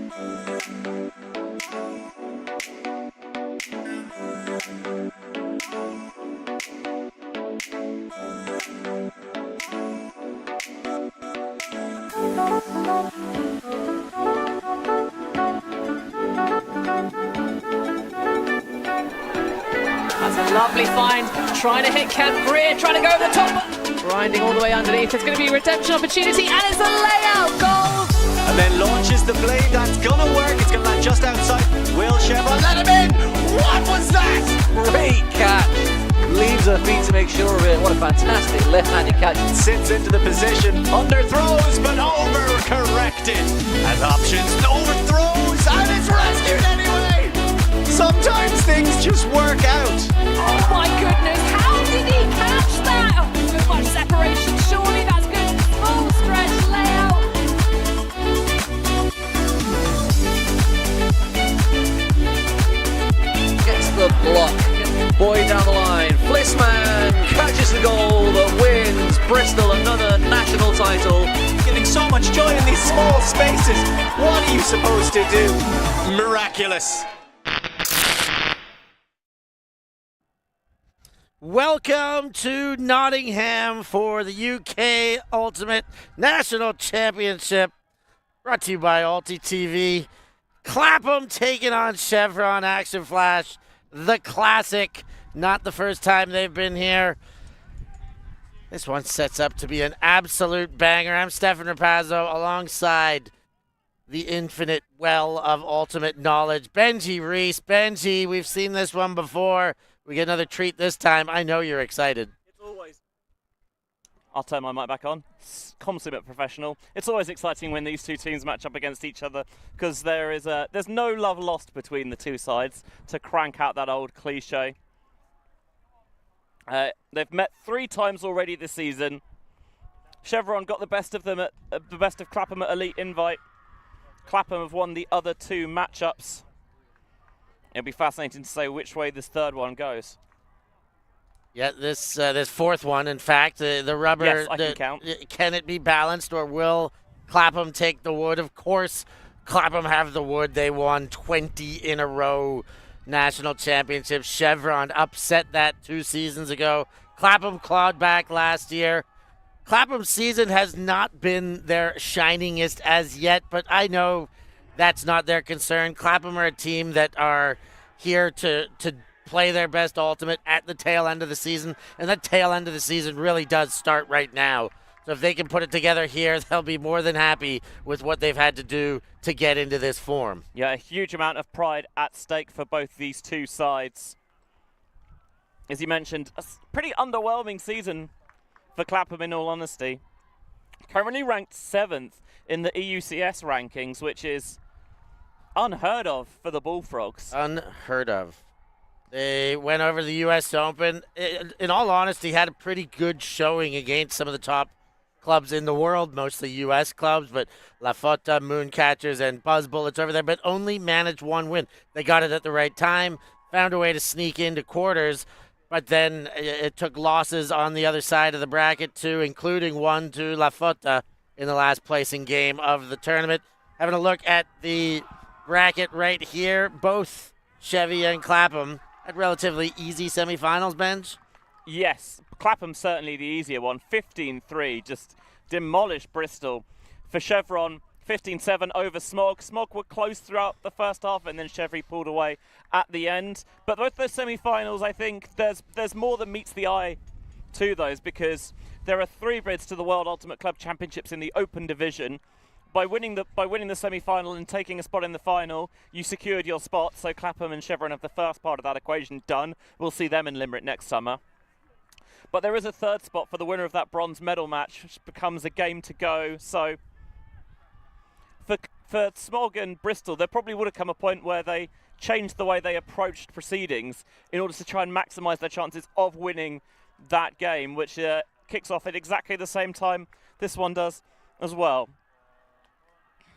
That's a lovely find, trying to hit Kemp Greer, trying to go over the top, grinding all the way underneath. It's going to be a redemption opportunity, and it's a layout goal! And then launches the blade, that's gonna work, it's gonna land just outside. Will Chevron let him in? What was that? Great catch. Leaves her feet to make sure of it. What a fantastic left-handed catch. Sits into the position, underthrows, but over-corrected. Has options, overthrows, and it's rescued anyway! Sometimes things just work out. Oh my goodness, how did he catch that? So much separation, surely that's good. Full stretch layout. Gets the block. Boy down the line. Flissman catches the goal that wins Bristol another national title. Getting so much joy in these small spaces. What are you supposed to do? Miraculous. Welcome to Nottingham for the UK Ultimate National Championship, brought to you by ULTI.TV. Clapham taking on Chevron. Action Flash, the classic. Not the first time they've been here. This one sets up to be an absolute banger. I'm Stefan Rapazzo alongside the infinite well of ultimate knowledge, Benji Reese. Benji, we've seen this one before. We get another treat this time. I know you're excited. It's always. I'll turn my mic back on. Consummate professional. It's always exciting when these two teams match up against each other because there's no love lost between the two sides, to crank out that old cliche. They've met 3 times already this season. Chevron got the best of them at the best of Clapham at Elite Invite. Clapham have won the other 2 matchups. It'll be fascinating to say which way this third one goes. Yeah, this fourth one, in fact, the rubber. Yes, I can count. Can it be balanced, or will Clapham take the wood? Of course, Clapham have the wood. They won 20 in a row national championships. Chevron upset that 2 seasons ago. Clapham clawed back last year. Clapham's season has not been their shiningest as yet, but I know that's not their concern. Clapham are a team that are here to play their best ultimate at the tail end of the season, and that tail end of the season really does start right now. So if they can put it together here, they'll be more than happy with what they've had to do to get into this form. Yeah, a huge amount of pride at stake for both these two sides. As you mentioned, a pretty underwhelming season for Clapham, in all honesty. Currently ranked 7th in the EUCS rankings, which is unheard of for the Bullfrogs. Unheard of. They went over the U.S. Open. In all honesty, had a pretty good showing against some of the top clubs in the world, mostly U.S. clubs, but La Fota, Mooncatchers, and Buzz Bullets over there, but only managed 1 win. They got it at the right time, found a way to sneak into quarters, but then it took losses on the other side of the bracket too, including one to La Fota in the last placing game of the tournament. Having a look at the bracket right here, both Chevy and Clapham had relatively easy semifinals, Benj. Yes, Clapham certainly the easier one. 15-3, just demolished Bristol. For Chevron, 15-7 over Smog. Smog were close throughout the first half, and then Chevy pulled away at the end. But both those semi-finals, I think there's more than meets the eye to those, because there are 3 bids to the World Ultimate Club Championships in the Open Division. By winning the semi-final and taking a spot in the final, you secured your spot. So Clapham and Chevron have the first part of that equation done. We'll see them in Limerick next summer. But there is a 3rd spot for the winner of that bronze medal match, which becomes a game to go. So for Smog and Bristol, there probably would have come a point where they changed the way they approached proceedings in order to try and maximise their chances of winning that game, which kicks off at exactly the same time this one does as well.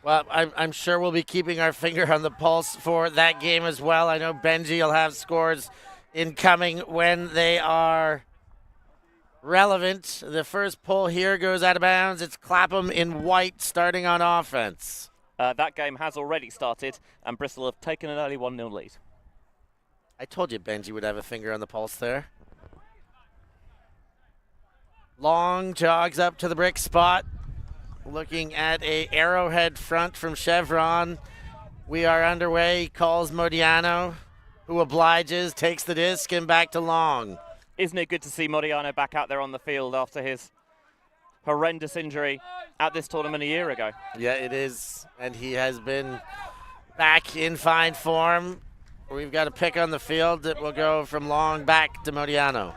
Well, I'm sure we'll be keeping our finger on the pulse for that game as well. I know Benji will have scores incoming when they are relevant. The first pull here goes out of bounds. It's Clapham in white starting on offense. That game has already started, and Bristol have taken an early 1-0 lead. I told you Benji would have a finger on the pulse there. Long jogs up to the brick spot. Looking at a arrowhead front from Chevron. We are underway. He calls Modiano, who obliges, takes the disc, and back to Long. Isn't it good to see Modiano back out there on the field after his horrendous injury at this tournament a year ago? Yeah, it is. And he has been back in fine form. We've got a pick on the field that will go from Long back to Modiano.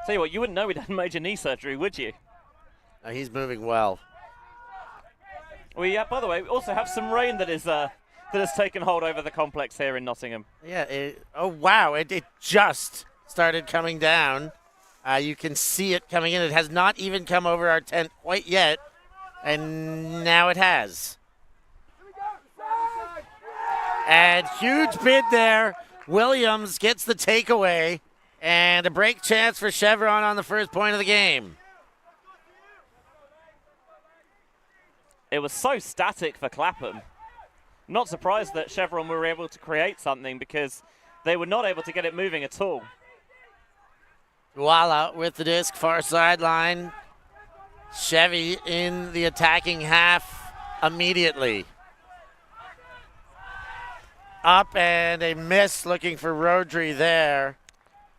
Tell you what, you wouldn't know he'd had major knee surgery, would you? He's moving well. We, by the way, we also have some rain that has taken hold over the complex here in Nottingham. Yeah, oh wow, it just started coming down. You can see it coming in. It has not even come over our tent quite yet, and now it has. And huge bid there. Williams gets the takeaway, and a break chance for Chevron on the first point of the game. It was so static for Clapham. Not surprised that Chevron were able to create something because they were not able to get it moving at all. Voila with the disc, far sideline. Chevy in the attacking half immediately. Up and a miss looking for Rodri there.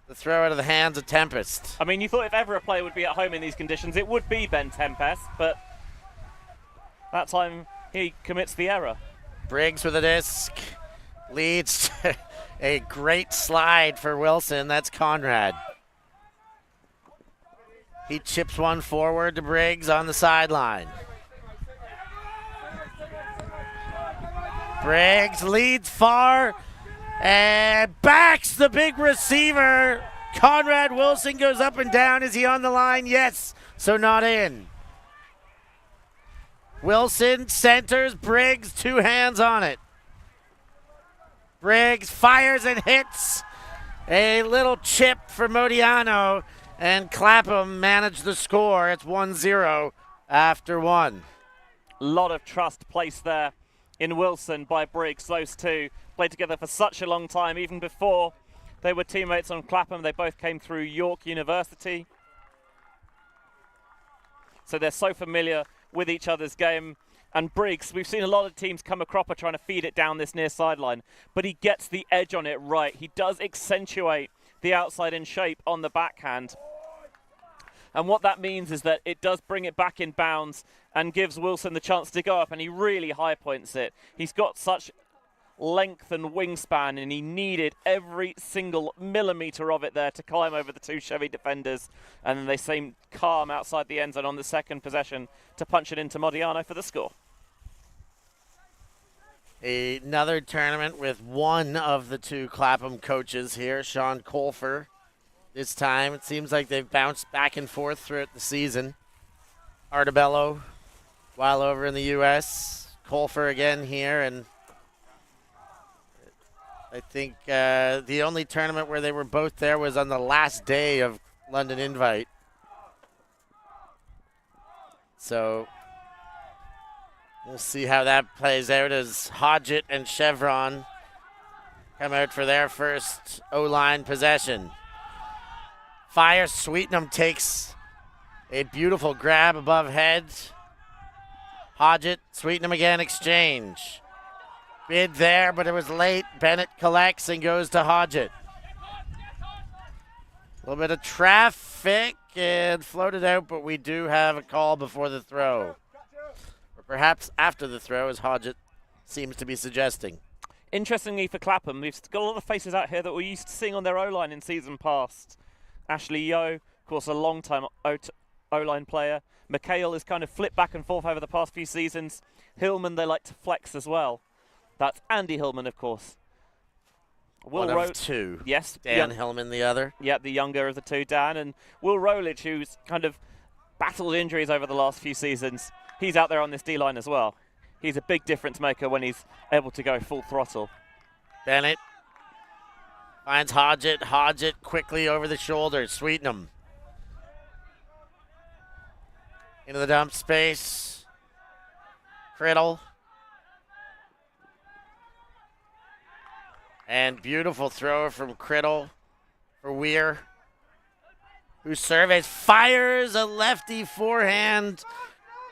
The throw out of the hands of Tempest. I mean, you thought if ever a player would be at home in these conditions, it would be Ben Tempest, but that time he commits the error. Briggs with a disc. Leads to a great slide for Wilson. That's Conrad. He chips one forward to Briggs on the sideline. Briggs leads far and backs the big receiver. Conrad Wilson goes up and down. Is he on the line? Yes, so not in. Wilson centers, Briggs, two hands on it. Briggs fires and hits. A little chip for Modiano, and Clapham managed the score. It's 1-0 after one. A lot of trust placed there in Wilson by Briggs. Those two played together for such a long time, even before they were teammates on Clapham. They both came through York University. So they're so familiar with each other's game. And Briggs, we've seen a lot of teams come a cropper trying to feed it down this near sideline, but he gets the edge on it right. He does accentuate the outside in shape on the backhand. And what that means is that it does bring it back in bounds and gives Wilson the chance to go up, and he really high points it. He's got such length and wingspan, and he needed every single millimetre of it there to climb over the two Chevy defenders, and then they seem calm outside the end zone on the second possession to punch it into Modiano for the score. Another tournament with one of the two Clapham coaches here, Sean Colfer. This time, it seems like they've bounced back and forth throughout the season. Artebello, while over in the U.S. Colfer again here, and I think the only tournament where they were both there was on the last day of London Invite. So we'll see how that plays out as Hodgett and Chevron come out for their first O-line possession. Fire, Sweetenham takes a beautiful grab above head. Hodgett, Sweetenham again, exchange. Bid there, but it was late. Bennett collects and goes to Hodgett. A little bit of traffic and floated out, but we do have a call before the throw. Or perhaps after the throw, as Hodgett seems to be suggesting. Interestingly for Clapham, we've got a lot of faces out here that we're used to seeing on their O-line in season past. Ashley Yo, of course, a long-time O-line player. Mickael has kind of flipped back and forth over the past few seasons. Hillman, they like to flex as well. That's Andy Hillman, of course. One of two. Yes. Dan Hillman, the other. Yeah, the younger of the two, Dan. And Will Rowledge, who's kind of battled injuries over the last few seasons. He's out there on this D-line as well. He's a big difference maker when he's able to go full throttle. Bennett finds Hodgett. Hodgett quickly over the shoulder. Sweetenham. Into the dump space. Criddle. And beautiful throw from Criddle for Weir, who surveys, fires a lefty forehand,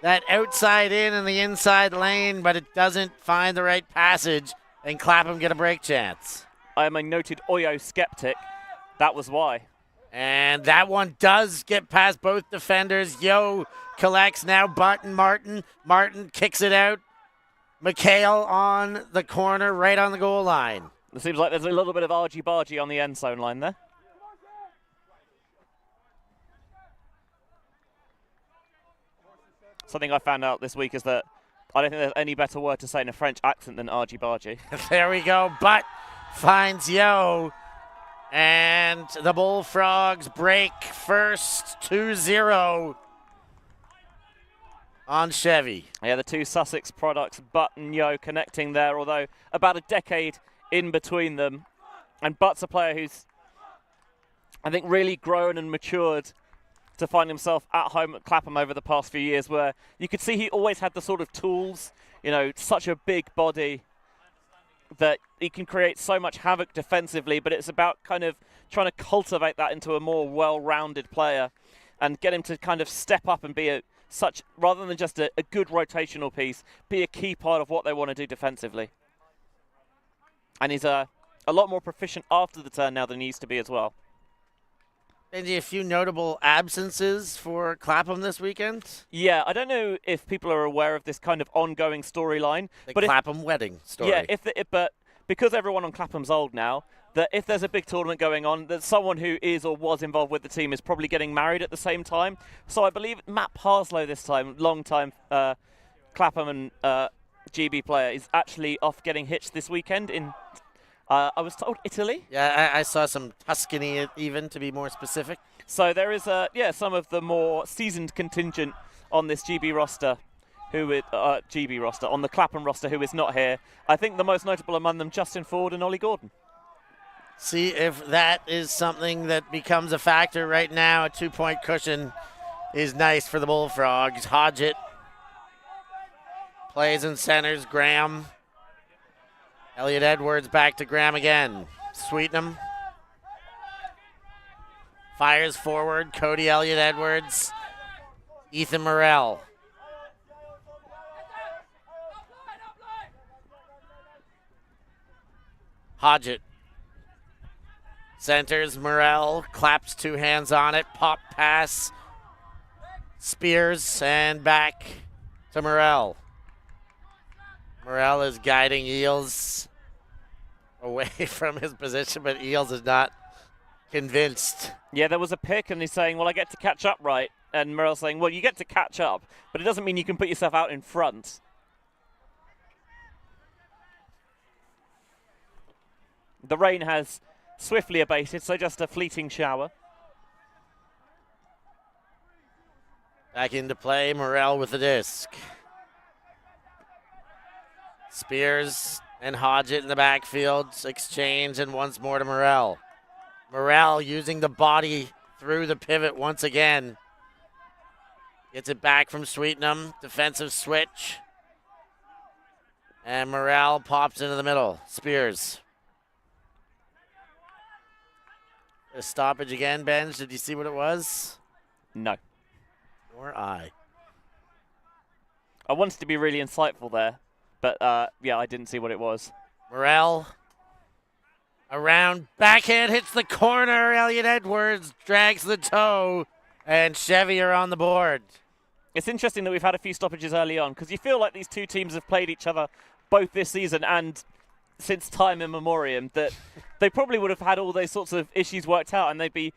that outside in the inside lane, but it doesn't find the right passage, and Clapham get a break chance. I am a noted Oyo skeptic. That was why. And that one does get past both defenders. Yo collects now. Martin kicks it out. Mickael on the corner, right on the goal line. It seems like there's a little bit of argy-bargy on the end zone line there. Something I found out this week is that I don't think there's any better word to say in a French accent than argy-bargy. There we go. Butt finds Yo. And the Bullfrogs break first 2-0 on Chevy. Yeah, the two Sussex products, Butt and Yo, connecting there, although about a decade in between them. And Butt's a player who's, I think, really grown and matured to find himself at home at Clapham over the past few years, where you could see he always had the sort of tools, you know, such a big body that he can create so much havoc defensively, but it's about kind of trying to cultivate that into a more well-rounded player and get him to kind of step up and be rather than just a good rotational piece, be a key part of what they want to do defensively. And he's a lot more proficient after the turn now than he used to be as well. Benji, a few notable absences for Clapham this weekend? Yeah, I don't know if people are aware of this kind of ongoing storyline. The but Clapham wedding story. Yeah, but because everyone on Clapham's old now, that if there's a big tournament going on, that someone who is or was involved with the team is probably getting married at the same time. So I believe Matt Parslow this time, long-time Clapham and GB player, is actually off getting hitched this weekend in, I was told, Italy. Yeah, I saw some Tuscany even, to be more specific. So there is, some of the more seasoned contingent on this GB roster, on the Clapham roster, who is not here. I think the most notable among them, Justin Ford and Ollie Gordon. See if that is something that becomes a factor right now. A 2-point cushion is nice for the Bullfrogs. Hodgett plays in centers. Graham. Elliot Edwards back to Graham again. Sweetenham fires forward. Cody Elliot Edwards. Ethan Morrell. Hodgett centers. Morrell claps 2 hands on it. Pop pass. Spears and back to Morrell. Morrell is guiding Eels away from his position, but Eels is not convinced. Yeah, there was a pick, and he's saying, well, I get to catch up, right? And Morrell's saying, well, you get to catch up, but it doesn't mean you can put yourself out in front. The rain has swiftly abated, so just a fleeting shower. Back into play, Morrell with the disc. Spears and Hodgett in the backfield. Exchange and once more to Morrell. Morrell using the body through the pivot once again. Gets it back from Sweetenham. Defensive switch. And Morrell pops into the middle. Spears. A stoppage again, Benj. Did you see what it was? No. Nor I. I wanted to be really insightful there. But, I didn't see what it was. Morrell around, backhand hits the corner. Elliot Edwards drags the toe, and Chevy are on the board. It's interesting that we've had a few stoppages early on, because you feel like these two teams have played each other both this season and since time immemorial, that they probably would have had all those sorts of issues worked out, and they'd be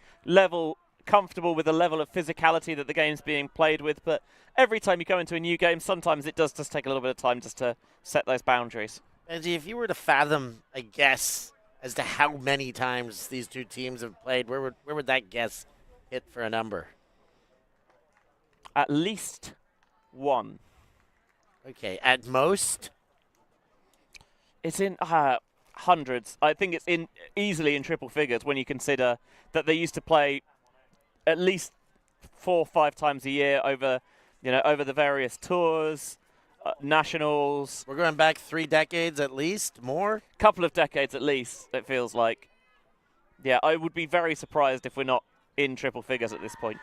comfortable with the level of physicality that the game's being played with. But every time you go into a new game, sometimes it does just take a little bit of time just to set those boundaries. Benji, if you were to fathom a guess as to how many times these two teams have played, where would that guess hit for a number? At least one. Okay, at most? It's in hundreds. I think it's easily in triple figures when you consider that they used to play at least 4 or 5 times a year over you know, over the various tours, nationals. We're going back 3 decades at least, more? Couple of decades at least, it feels like. Yeah, I would be very surprised if we're not in triple figures at this point.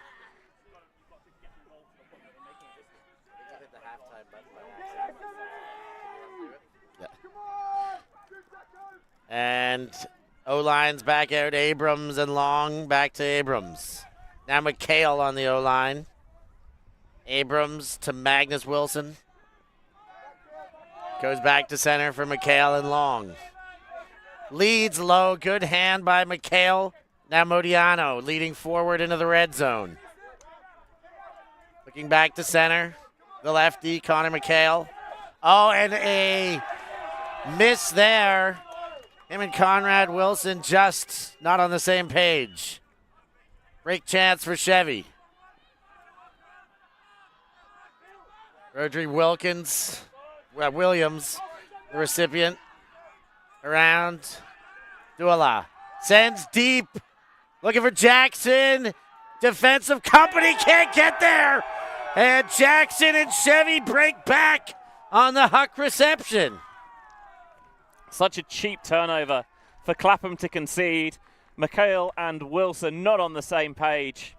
And O-line's back out. Abrams and Long back to Abrams. Now Mickael on the O-line. Abrams to Magnus Wilson. Goes back to center for Mickael and Long. Leads low. Good hand by Mickael. Now Modiano leading forward into the red zone. Looking back to center. The lefty, Connor Mickael. Oh, and a miss there. Him and Conrad Wilson just not on the same page. Break chance for Chevy. Rodri Williams, the recipient. Around. Duala. Sends deep. Looking for Jackson. Defensive company can't get there. And Jackson and Chevy break back on the Huck reception. Such a cheap turnover for Clapham to concede. Mickael and Wilson not on the same page.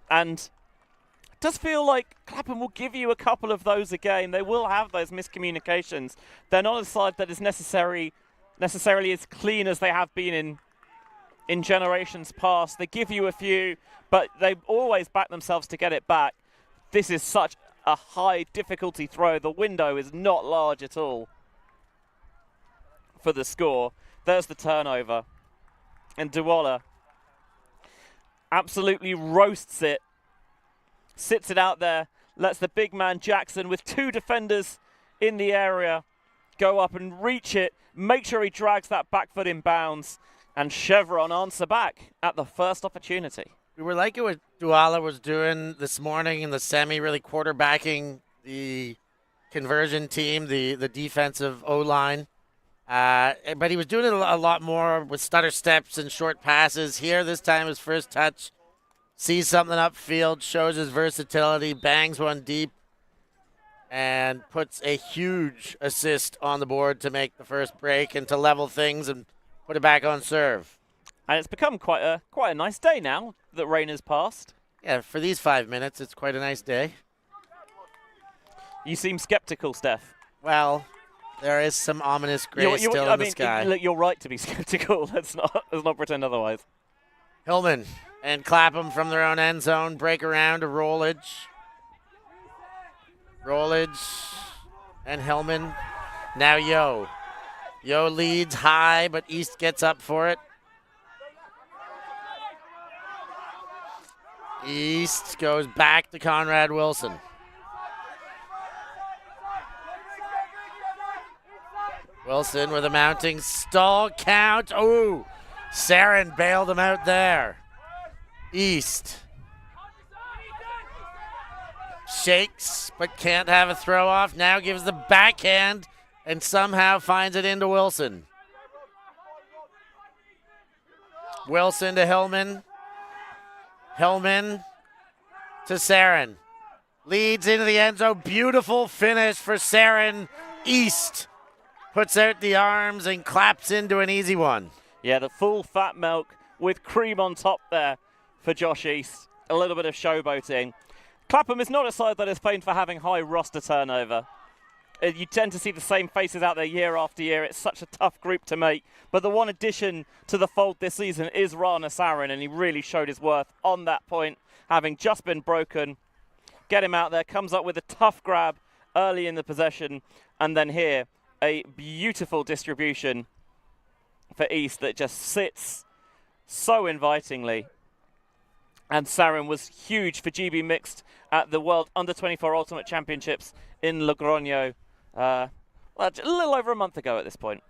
And it does feel like Clapham will give you a couple of those again. They will have those miscommunications. They're not a side that is necessarily as clean as they have been in generations past. They give you a few, but they always back themselves to get it back. This is such a high difficulty throw. The window is not large at all for the score. There's the turnover. And Duala absolutely roasts it. Sits it out there. Lets the big man Jackson with 2 defenders in the area go up and reach it. Make sure he drags that back foot in bounds. And Chevron answer back at the first opportunity. We were liking what Duala was doing this morning in the semi, really quarterbacking the conversion team, the defensive O-line. But he was doing it a lot more with stutter steps and short passes. Here, this time, his first touch, sees something upfield, shows his versatility, bangs one deep, and puts a huge assist on the board to make the first break and to level things and put it back on serve. And it's become quite a nice day now that rain has passed. Yeah, for these 5 minutes, it's quite a nice day. You seem skeptical, Steph. Well, there is some ominous gray still in the sky. Look, you're right to be skeptical. Let's not pretend otherwise. Hillman and Clapham from their own end zone. Break around to Rollage. Rollage and Hillman. Now Yo. Yo leads high, but East gets up for it. East goes back to Conrad Wilson. Wilson with a mounting stall count. Oh, Saren bailed him out there. East. Shakes, but can't have a throw off. Now gives the backhand and somehow finds it into Wilson. Wilson to Hillman. Hillman to Saren. Leads into the end zone. Beautiful finish for Saren. East puts out the arms and claps into an easy one. Yeah, the full fat milk with cream on top there for Josh East. A little bit of showboating. Clapham is not a side that is famed for having high roster turnover. You tend to see the same faces out there year after year. It's such a tough group to make. But the one addition to the fold this season is Rana Saren, and he really showed his worth on that point, having just been broken. Get him out there, comes up with a tough grab early in the possession, and then here, a beautiful distribution for East that just sits so invitingly. And Saren was huge for GB Mixed at the World Under-24 Ultimate Championships in Logroño, well, a little over a month ago at this point.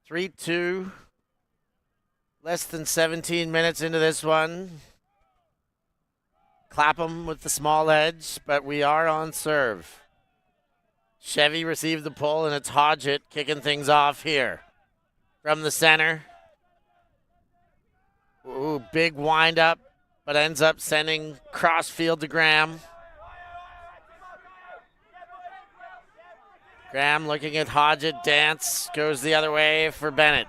(3-2). Less than 17 minutes into this one. Clapham with the small edge, but we are on serve. Chevy received the pull, and it's Hodgett kicking things off here. From the center. Ooh, big wind up, but ends up sending cross field to Graham. Graham looking at Hodgett dance, goes the other way for Bennett.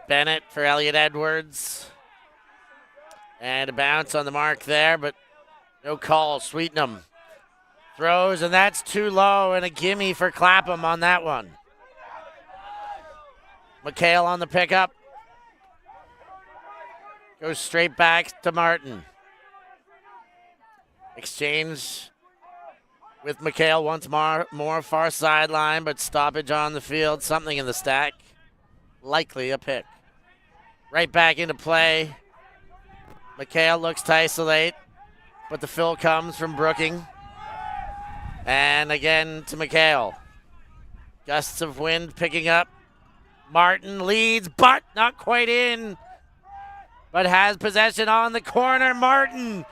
Bennett for Elliot Edwards. And a bounce on the mark there, but no call. Sweetenham throws, and that's too low, and a gimme for Clapham on that one. Mickael on the pickup. Goes straight back to Martin. Exchange with Mickael once more far sideline, but stoppage on the field. Something in the stack. Likely a pick. Right back into play. Mickael looks to isolate, but the fill comes from Brooking. And again to Mickael. Gusts of wind picking up. Martin leads, but not quite in. But has possession on the corner. Martin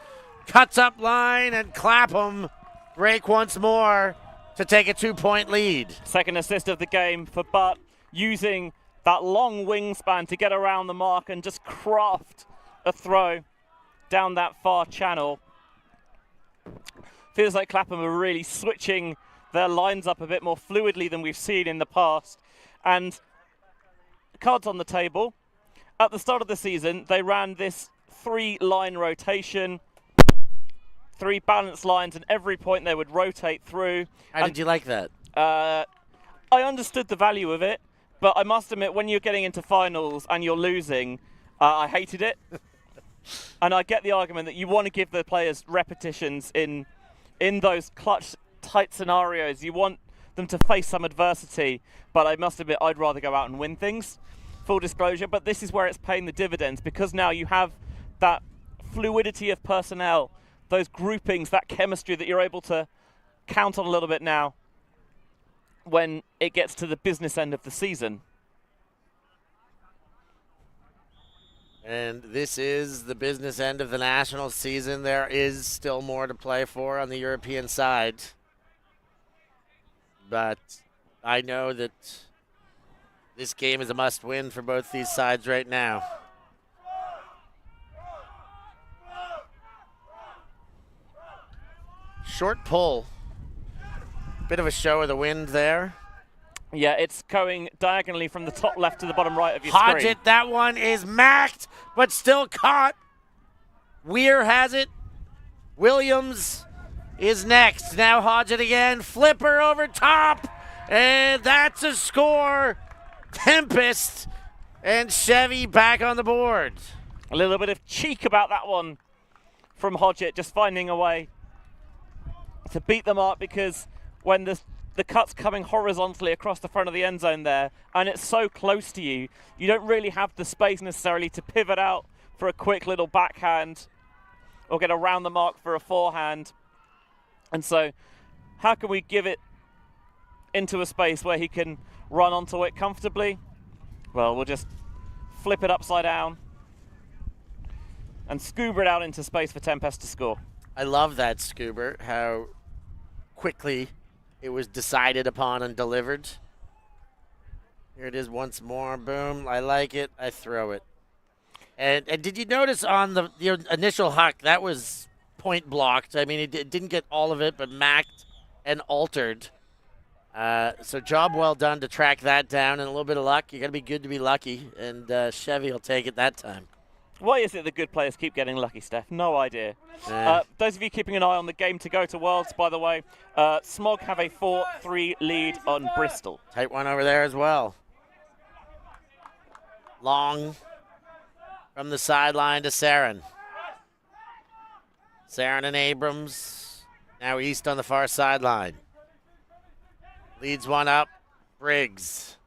cuts up line, and Clapham break once more to take a 2-point lead. Second assist of the game for Butt, using that long wingspan to get around the mark and just craft a throw down that far channel. Feels like Clapham are really switching their lines up a bit more fluidly than we've seen in the past. And cards on the table. At the start of the season, they ran this 3-line rotation, 3 balanced lines, and every point they would rotate through. How did you like that? I understood the value of it, but I must admit, when you're getting into finals and you're losing, I hated it. And I get the argument that you want to give the players repetitions in those clutch, tight scenarios. You want them to face some adversity, but I must admit, I'd rather go out and win things. Full disclosure, but this is where it's paying the dividends, because now you have that fluidity of personnel, those groupings, that chemistry that you're able to count on a little bit now when it gets to the business end of the season. And this is the business end of the national season. There is still more to play for on the European side. But I know that this game is a must-win for both these sides right now. Short pull. Bit of a show of the wind there. Yeah, it's going diagonally from the top left to the bottom right of your screen. Hodgett, that one is macked, but still caught. Weir has it. Williams is next. Now Hodgett again. Flipper over top. And that's a score. Tempest and Chevy back on the board. A little bit of cheek about that one from Hodgett, just finding a way to beat the mark, because when the cut's coming horizontally across the front of the end zone there, and it's so close to you, you don't really have the space necessarily to pivot out for a quick little backhand or get around the mark for a forehand. And so how can we give it into a space where he can run onto it comfortably? Well, we'll just flip it upside down and scuba it out into space for Tempest to score. I love that scuba, how quickly it was decided upon and delivered. Here it is once more. Boom. I like it. I throw it. And did you notice on the initial huck, that was point blocked? I mean, it didn't get all of it, but macked and altered. So job well done to track that down, and a little bit of luck. You got to be good to be lucky, and Chevy will take it that time. Why is it the good players keep getting lucky, Steph? No idea. Those of you keeping an eye on the game to go to Worlds, by the way, Smog have a 4-3 lead on Bristol. Tight one over there as well. Long from the sideline to Sarin. Sarin and Abrams now east on the far sideline. Leads one up. Briggs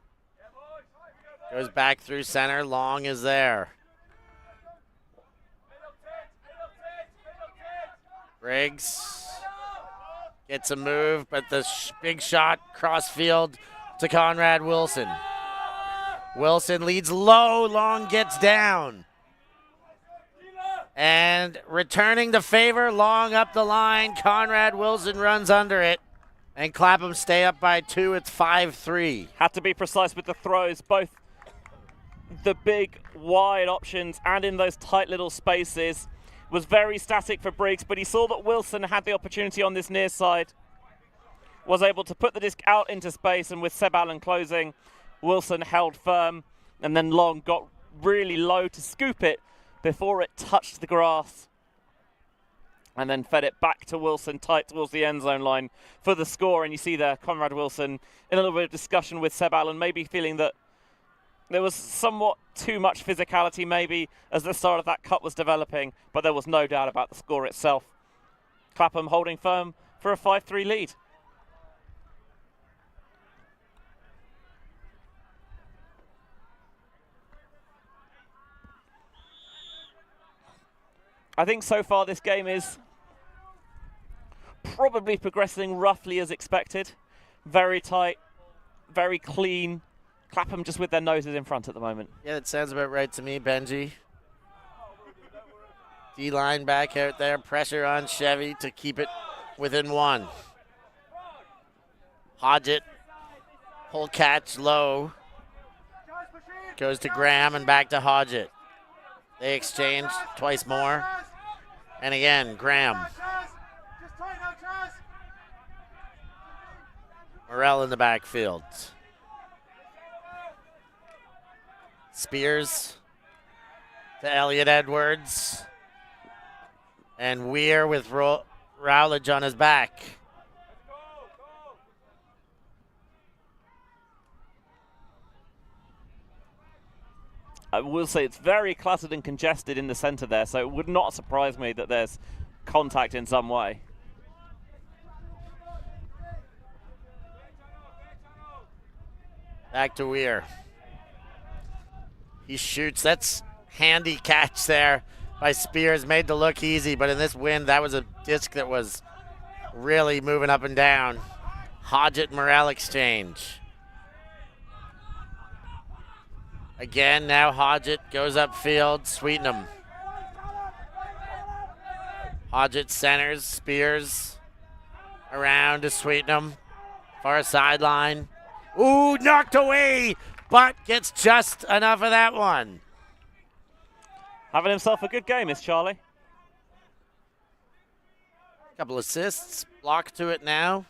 goes back through center. Long is there. Briggs gets a move, but the big shot cross field to Conrad Wilson. Wilson leads low. Long gets down. And returning the favor, long up the line, Conrad Wilson runs under it. And Clapham stay up by 2, it's 5-3. Had to be precise with the throws, both the big wide options and in those tight little spaces. Was very static for Briggs, but he saw that Wilson had the opportunity on this near side. Was able to put the disc out into space, and with Seb Allen closing, Wilson held firm, and then Long got really low to scoop it before it touched the grass, and then fed it back to Wilson tight towards the end zone line for the score. And you see there Conrad Wilson in a little bit of discussion with Seb Allen, maybe feeling that there was somewhat too much physicality maybe as the start of that cut was developing, but there was no doubt about the score itself. Clapham holding firm for a 5-3 lead. I think so far this game is probably progressing roughly as expected. Very tight, very clean. Clapham just with their noses in front at the moment. Yeah, that sounds about right to me, Benji. D-line back out there, pressure on Chevy to keep it within 1. Hodgett, pull catch low. Goes to Graham and back to Hodgett. They exchange twice more. And again, Graham. Morrell in the backfield. Spears to Elliot Edwards. And Weir with Rowledge on his back. I will say it's very cluttered and congested in the centre there, so it would not surprise me that there's contact in some way. Back to Weir. He shoots. That's handy catch there by Spears. Made to look easy, but in this wind, that was a disc that was really moving up and down. Hodgett-Morrell exchange. Again, now Hodgett goes upfield, Sweetenham. Hodgett centers, Spears around to Sweetenham. Far sideline. Ooh, knocked away, but gets just enough of that one. Having himself a good game is Charlie. Couple assists, block to it now.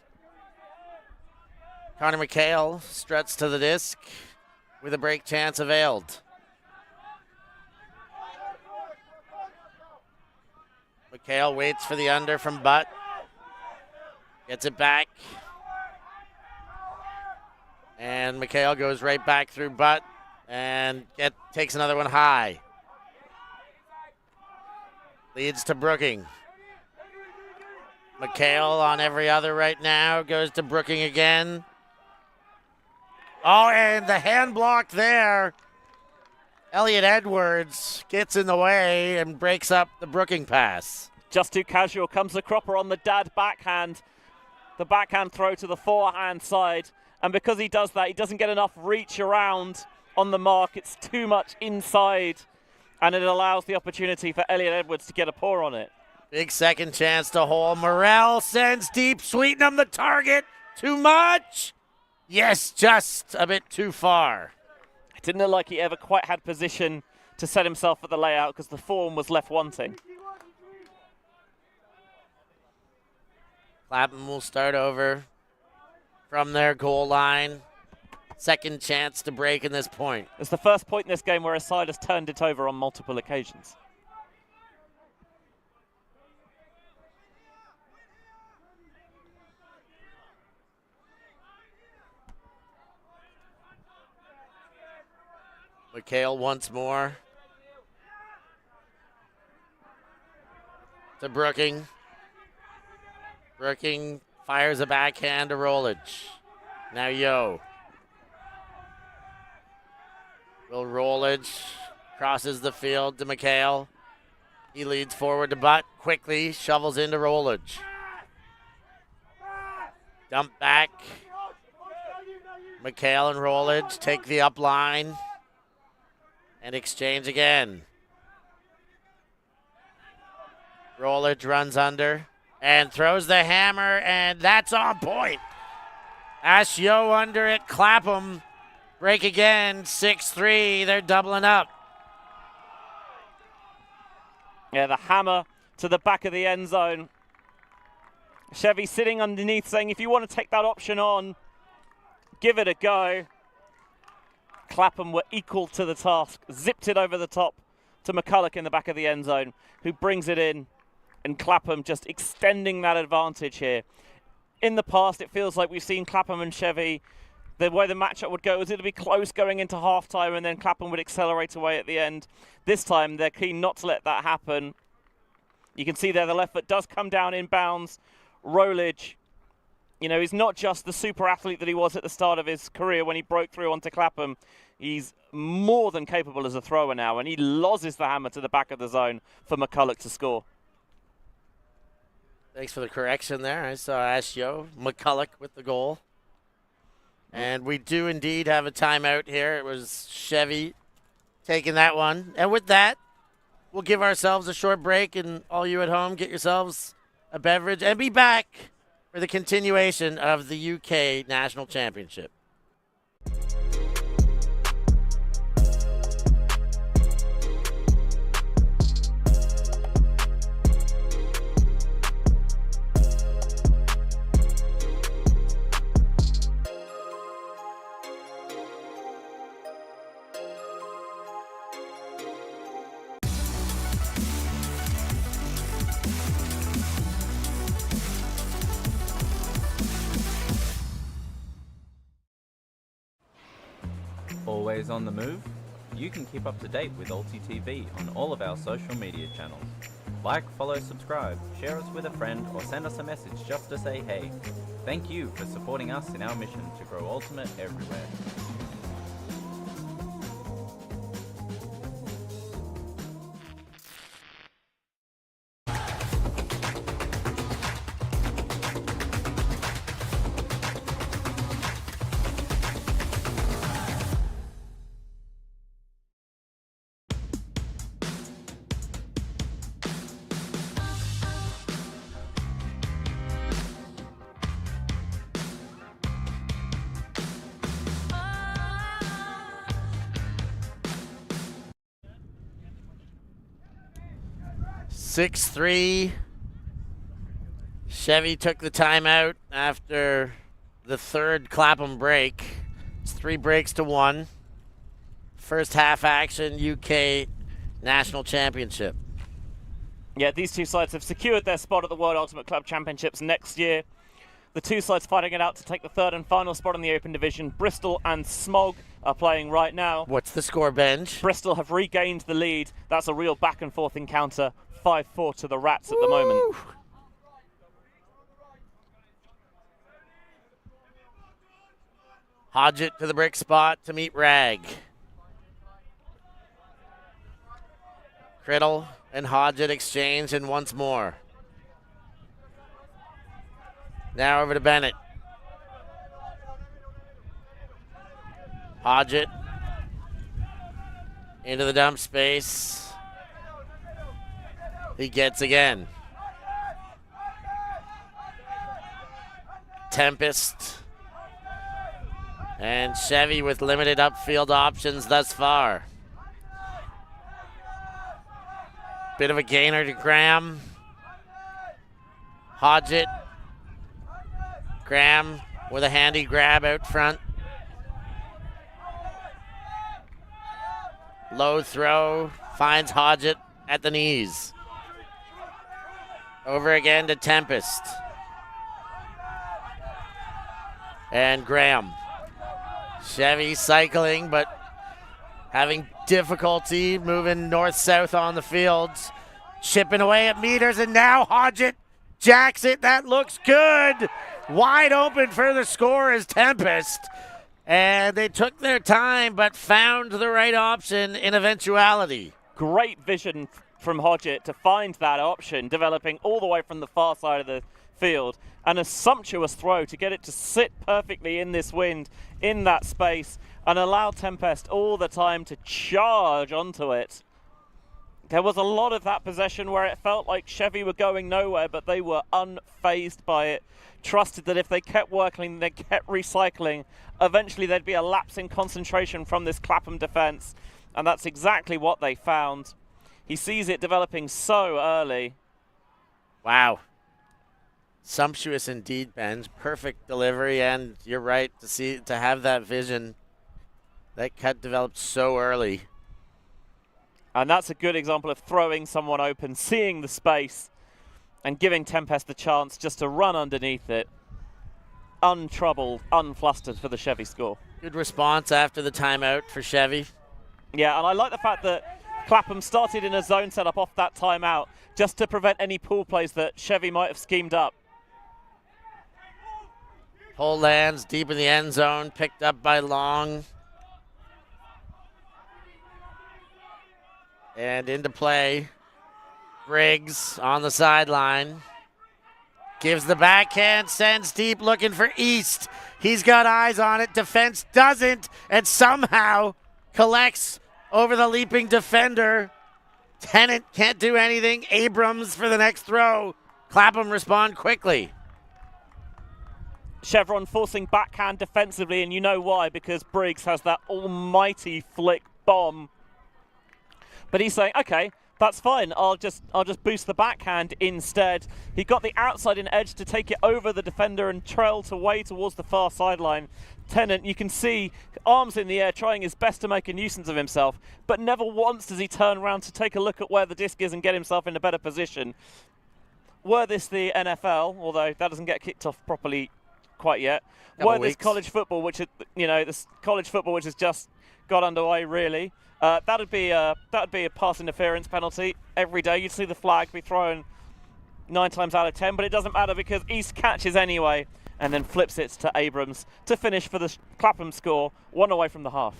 Connor Mickael struts to the disc with a break chance availed. Mickael waits for the under from Butt. Gets it back. And Mickael goes right back through Butt and takes another one high. Leads to Brooking. Mickael on every other right now. Goes to Brooking again. Oh, and the hand block there. Elliot Edwards gets in the way and breaks up the Brooking pass. Just too casual. Comes the cropper on the dad backhand. The backhand throw to the forehand side. And because he does that, he doesn't get enough reach around on the mark. It's too much inside. And it allows the opportunity for Elliot Edwards to get a paw on it. Big second chance to hole. Morrell sends deep. Sweetenham the target. Too much? Yes, just a bit too far. It didn't look like he ever quite had position to set himself for the layout because the form was left wanting. Clapham will start over from their goal line. Second chance to break in this point. It's the first point in this game where a side has turned it over on multiple occasions. Mickael once more. To Brooking. Brooking fires a backhand to Rowledge. Now Yo. Will Rowledge crosses the field to Mickael. He leads forward to Butt. Quickly shovels into Rowledge. Dump back. Mickael and Rowledge take the up line. And exchange again. Rolich runs under and throws the hammer, and that's on point. Ashio under it. Clapham break again. 6-3. They're doubling up. Yeah, the hammer to the back of the end zone. Chevy sitting underneath saying, if you want to take that option on, give it a go. Clapham were equal to the task. Zipped it over the top to McCulloch in the back of the end zone, who brings it in. And Clapham just extending that advantage here. In the past, it feels like we've seen Clapham and Chevy, the way the matchup would go is it'd be close going into halftime, and then Clapham would accelerate away at the end. This time, they're keen not to let that happen. You can see there the left foot does come down in bounds. Rolich, you know, he's not just the super athlete that he was at the start of his career when he broke through onto Clapham. He's more than capable as a thrower now, and he loses the hammer to the back of the zone for McCulloch to score. Thanks for the correction there. I saw Ashio, McCulloch with the goal. And we do indeed have a timeout here. It was Chevy taking that one. And with that, we'll give ourselves a short break, and all you at home, get yourselves a beverage and be back for the continuation of the UK National Championship. Always on the move? You can keep up to date with ULTI.TV on all of our social media channels. Like, follow, subscribe, share us with a friend, or send us a message just to say hey. Thank you for supporting us in our mission to grow Ultimate everywhere. (6-3). Chevy took the timeout after the third Clapham break. It's 3 breaks to 1. First half action, UK National Championship. Yeah, these two sides have secured their spot at the World Ultimate Club Championships next year. The two sides fighting it out to take the third and final spot in the Open Division. Bristol and Smog are playing right now. What's the score, Benj? Bristol have regained the lead. That's a real back and forth encounter. 5-4 to the Rats at the moment. Hodgett to the brick spot to meet Rag. Criddle and Hodgett exchange, and once more. Now over to Bennett. Hodgett into the dump space. He gets again. Tempest. And Chevy with limited upfield options thus far. Bit of a gainer to Graham. Hodgett. Graham with a handy grab out front. Low throw. Finds Hodgett at the knees. Over again to Tempest. And Graham. Chevy cycling, but having difficulty moving north-south on the fields. Chipping away at meters, and now Hodgett jacks it. That looks good. Wide open for the score is Tempest. And they took their time, but found the right option in eventuality. Great vision from Hodgett to find that option, developing all the way from the far side of the field, and a sumptuous throw to get it to sit perfectly in this wind, in that space, and allow Tempest all the time to charge onto it. There was a lot of that possession where it felt like Chevy were going nowhere, but they were unfazed by it, trusted that if they kept working, they kept recycling, eventually there'd be a lapse in concentration from this Clapham defence, and that's exactly what they found. He sees it developing so early. Wow. Sumptuous indeed, Ben. Perfect delivery, and you're right to have that vision. That cut developed so early. And that's a good example of throwing someone open, seeing the space, and giving Tempest the chance just to run underneath it. Untroubled, unflustered for the Chevy score. Good response after the timeout for Chevy. Yeah, and I like the fact that Clapham started in a zone setup off that timeout just to prevent any pool plays that Chevy might have schemed up. Pull lands deep in the end zone, picked up by Long. And into play. Briggs on the sideline. Gives the backhand, sends deep, looking for East. He's got eyes on it. Defense doesn't, and somehow collects over the leaping defender. Tennant can't do anything. Abrams for the next throw. Clapham respond quickly. Chevron forcing backhand defensively, and you know why, because Briggs has that almighty flick bomb. But he's saying, okay, that's fine. I'll just boost the backhand instead. He got the outside in edge to take it over the defender and trailed away towards the far sideline. Tennant, you can see, arms in the air, trying his best to make a nuisance of himself, but never once does he turn around to take a look at where the disc is and get himself in a better position. Were this the NFL, although that doesn't get kicked off properly quite yet. Were this college football, which this college football which has just got underway, really. That'd be a pass interference penalty every day. You'd see the flag be thrown 9 times out of 10, but it doesn't matter because East catches anyway and then flips it to Abrams to finish for the Clapham score, 1 away from the half.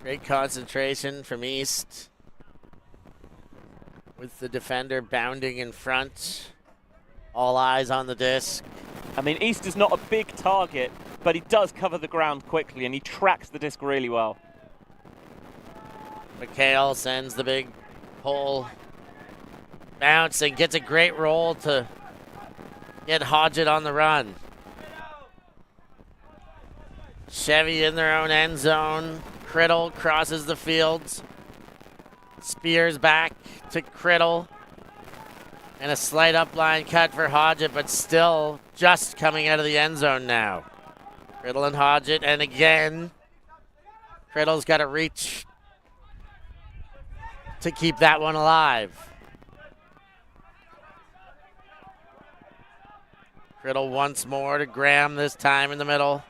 Great concentration from East, with the defender bounding in front. All eyes on the disc. I mean, East is not a big target, but he does cover the ground quickly and he tracks the disc really well. Mickael sends the big pull. Bouncing, gets a great roll to get Hodgett on the run. Chevy in their own end zone. Criddle crosses the fields. Spears back to Criddle. And a slight upline cut for Hodgett, but still just coming out of the end zone now. Criddle and Hodgett, and again, Criddle's got to reach to keep that one alive. Criddle once more to Graham, this time in the middle.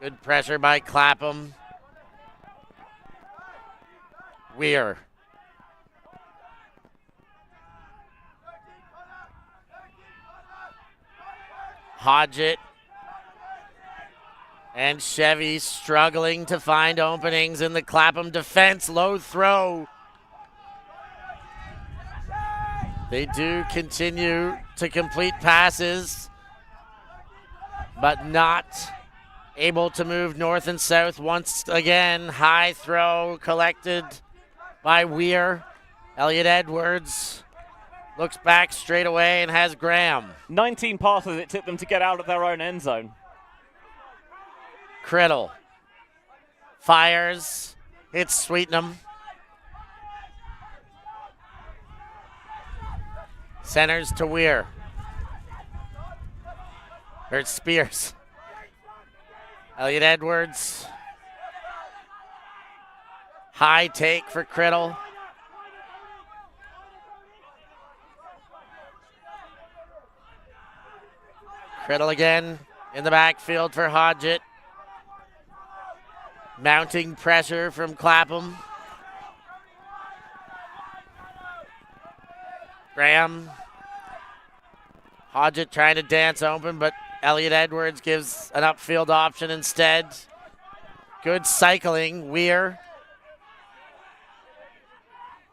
Good pressure by Clapham. Weir. Hodgett and Chevy struggling to find openings in the Clapham defense. Low throw. They do continue to complete passes, but not able to move north and south once again. High throw collected by Weir. Elliot Edwards looks back straight away and has Graham. 19 passes it took them to get out of their own end zone. Criddle fires, hits Sweetenham. Centers to Weir. There's Spears. Elliot Edwards. High take for Criddle. Criddle again in the backfield for Hodgett. Mounting pressure from Clapham. Graham. Hodgett trying to dance open, but Elliot Edwards gives an upfield option instead. Good cycling. Weir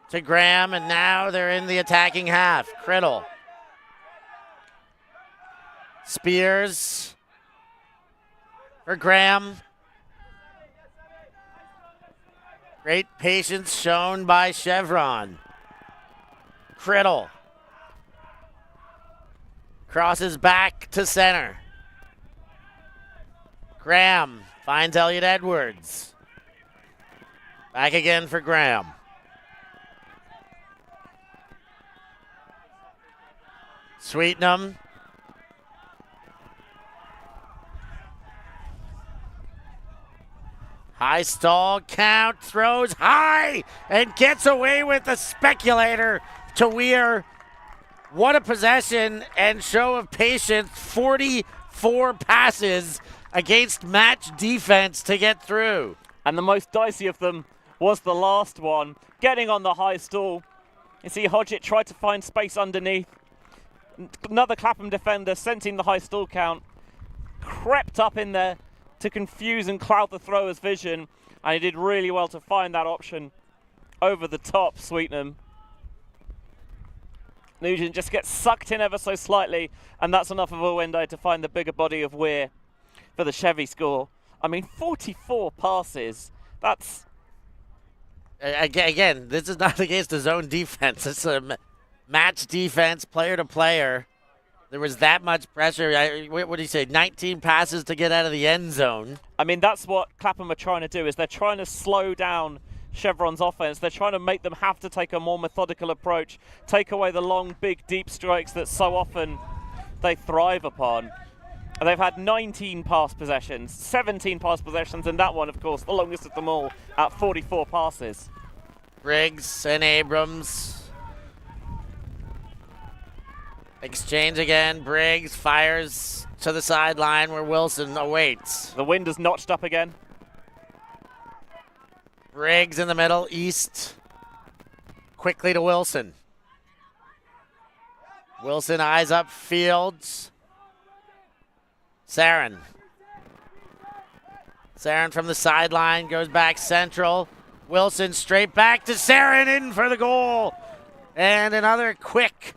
to Graham, and now they're in the attacking half. Criddle. Spears for Graham. Great patience shown by Chevron. Criddle. Crosses back to center. Graham finds Elliot Edwards. Back again for Graham. Sweetenham. High stall count, throws high and gets away with the speculator to Weir. What a possession and show of patience. 44 passes against match defense to get through. And the most dicey of them was the last one, getting on the high stall. You see Hodgett tried to find space underneath. Another Clapham defender sensing the high stall count, crept up in there to confuse and cloud the thrower's vision, and he did really well to find that option over the top. Sweetenham. Nugent just gets sucked in ever so slightly, and that's enough of a window to find the bigger body of Weir for the Chevy score. I mean, 44 passes. That's... Again, this is not against the zone defense. It's a match defense, player to player. There was that much pressure. What do you say, 19 passes to get out of the end zone? I mean, that's what Clapham are trying to do, is they're trying to slow down Chevron's offense. They're trying to make them have to take a more methodical approach, take away the long, big, deep strikes that so often they thrive upon. And they've had 19 pass possessions, 17 pass possessions, and that one, of course, the longest of them all at 44 passes. Briggs and Abrams. Exchange again. Briggs fires to the sideline where Wilson awaits. The wind has notched up again. Briggs in the middle, east. Quickly to Wilson. Wilson eyes up Fields. Sarin. Sarin from the sideline goes back central. Wilson straight back to Sarin, in for the goal. And another quick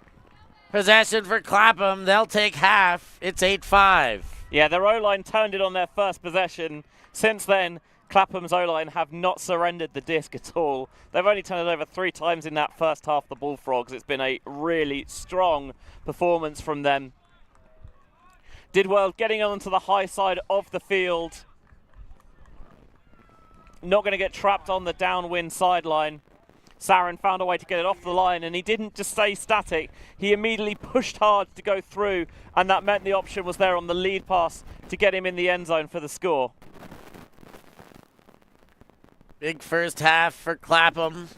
possession for Clapham. They'll take half. It's 8-5. Yeah, their O-line turned it on their first possession. Since then, Clapham's O-line have not surrendered the disc at all. They've only turned it over 3 times in that first half, the Bullfrogs. It's been a really strong performance from them. Did well getting onto the high side of the field. Not going to get trapped on the downwind sideline. Sarin found a way to get it off the line, and he didn't just stay static. He immediately pushed hard to go through, and that meant the option was there on the lead pass to get him in the end zone for the score. Big first half for Clapham.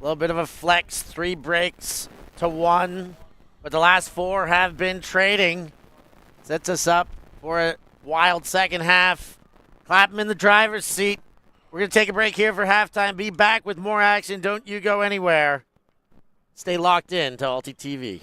A little bit of a flex, 3 breaks to 1, but the last 4 have been trading. Sets us up for a wild second half. Clapham in the driver's seat. We're going to take a break here for halftime. Be back with more action. Don't you go anywhere. Stay locked in to ULTI.TV.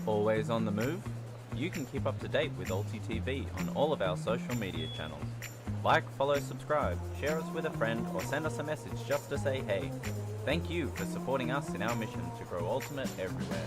Always on the move? You can keep up to date with ULTI.TV on all of our social media channels. Like, follow, subscribe, share us with a friend, or send us a message just to say hey. Thank you for supporting us in our mission to grow Ultimate everywhere.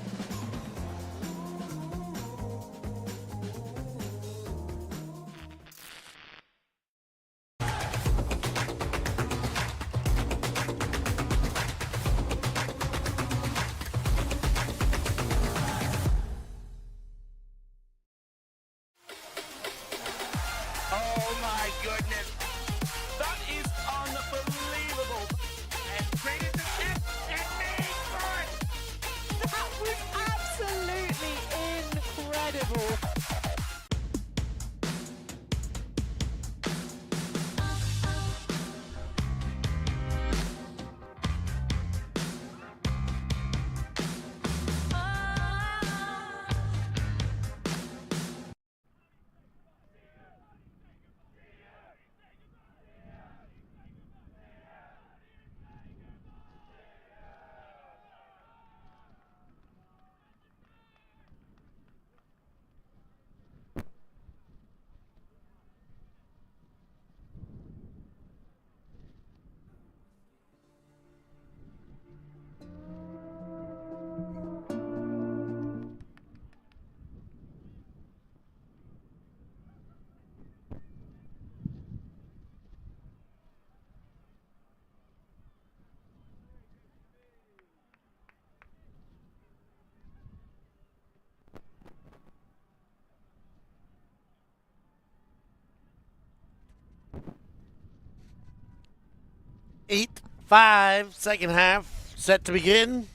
8-5, second half set to begin.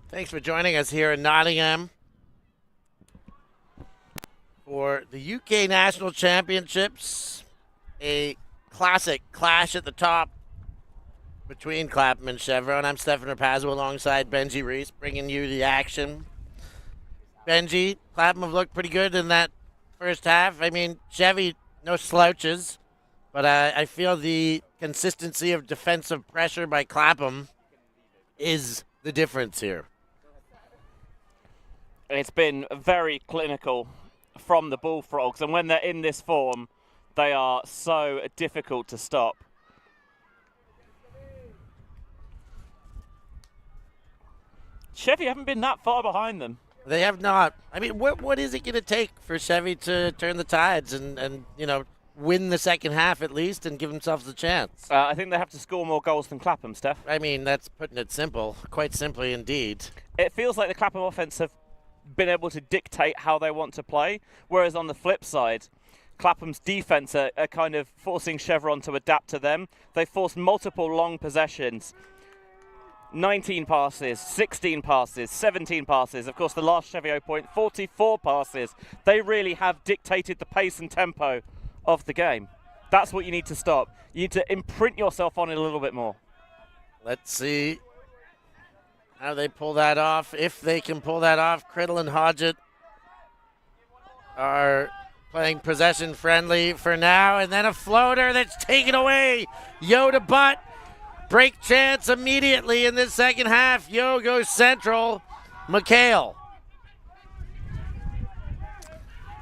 Thanks for joining us here in Nottingham for the UK National Championships. A classic clash at the top between Clapham and Chevron. I'm Stefan Rapazzo alongside Benji Reese, bringing you the action. Benji, Clapham have looked pretty good in that first half. I mean, Chevy, no slouches, but I feel the consistency of defensive pressure by Clapham is the difference here. It's been very clinical from the Bullfrogs, and when they're in this form, they are so difficult to stop. Chevy haven't been that far behind them. They have not. I mean, what is it going to take for Chevy to turn the tides and win the second half at least and give themselves a chance? I think they have to score more goals than Clapham, Steph. I mean, that's putting it simple, quite simply indeed. It feels like the Clapham offense have been able to dictate how they want to play, whereas on the flip side, Clapham's defense are kind of forcing Chevron to adapt to them. They forced multiple long possessions. 19 passes, 16 passes, 17 passes. Of course, the last Chevy point, 44 passes. They really have dictated the pace and tempo of the game. That's what you need to stop. You need to imprint yourself on it a little bit more. Let's see how they pull that off. If they can pull that off, Criddle and Hodgett are playing possession friendly for now. And then a floater that's taken away. Yo to butt. Break chance immediately in this second half. Yo goes central. Mickael.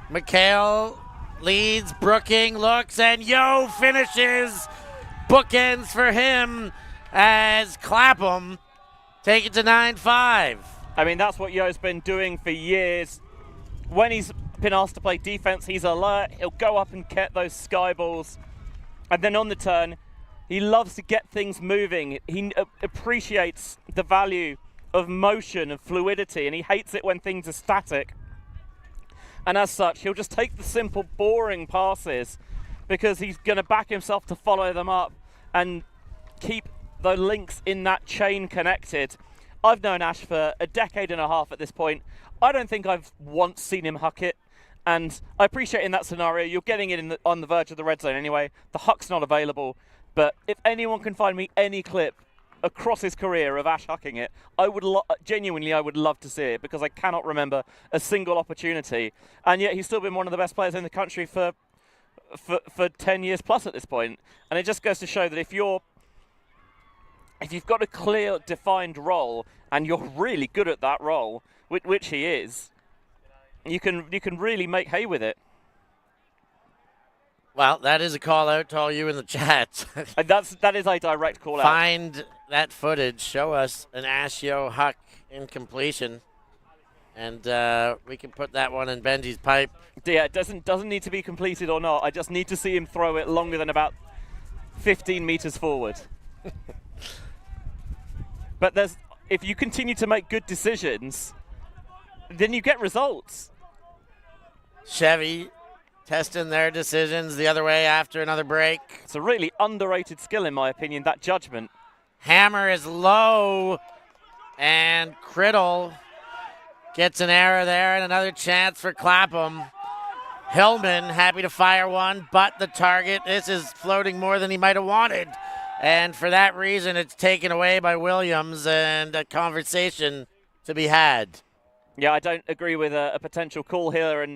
Mickael leads. Brooking looks, and Yo finishes. Bookends for him as Clapham take it to 9-5. I mean, that's what Yo's been doing for years. When he's been asked to play defense, he's alert. He'll go up and get those sky balls. And then on the turn, he loves to get things moving. He appreciates the value of motion and fluidity, and he hates it when things are static. And as such, he'll just take the simple, boring passes because he's going to back himself to follow them up and keep the links in that chain connected. I've known Ash for a decade and a half at this point. I don't think I've once seen him huck it. And I appreciate in that scenario, you're getting it on the verge of the red zone anyway. The huck's not available. But if anyone can find me any clip across his career of Ash hucking it, I would genuinely, I would love to see it because I cannot remember a single opportunity. And yet he's still been one of the best players in the country for 10 years plus at this point. And it just goes to show that if you've got a clear, defined role and you're really good at that role, which he is, you can really make hay with it. Well, that is a call out to all you in the chat. That is a direct call out. Find that footage. Show us an Ash Yo huck incompletion, and we can put that one in Benji's pipe. Yeah, it doesn't need to be completed or not. I just need to see him throw it longer than about 15 meters forward. But if you continue to make good decisions, then you get results. Chevy testing their decisions the other way after another break. It's a really underrated skill, in my opinion, that judgment. Hammer is low, and Criddle gets an error there, and another chance for Clapham. Hillman happy to fire one, but the target, this is floating more than he might have wanted. And for that reason, it's taken away by Williams, and a conversation to be had. Yeah, I don't agree with a potential call here,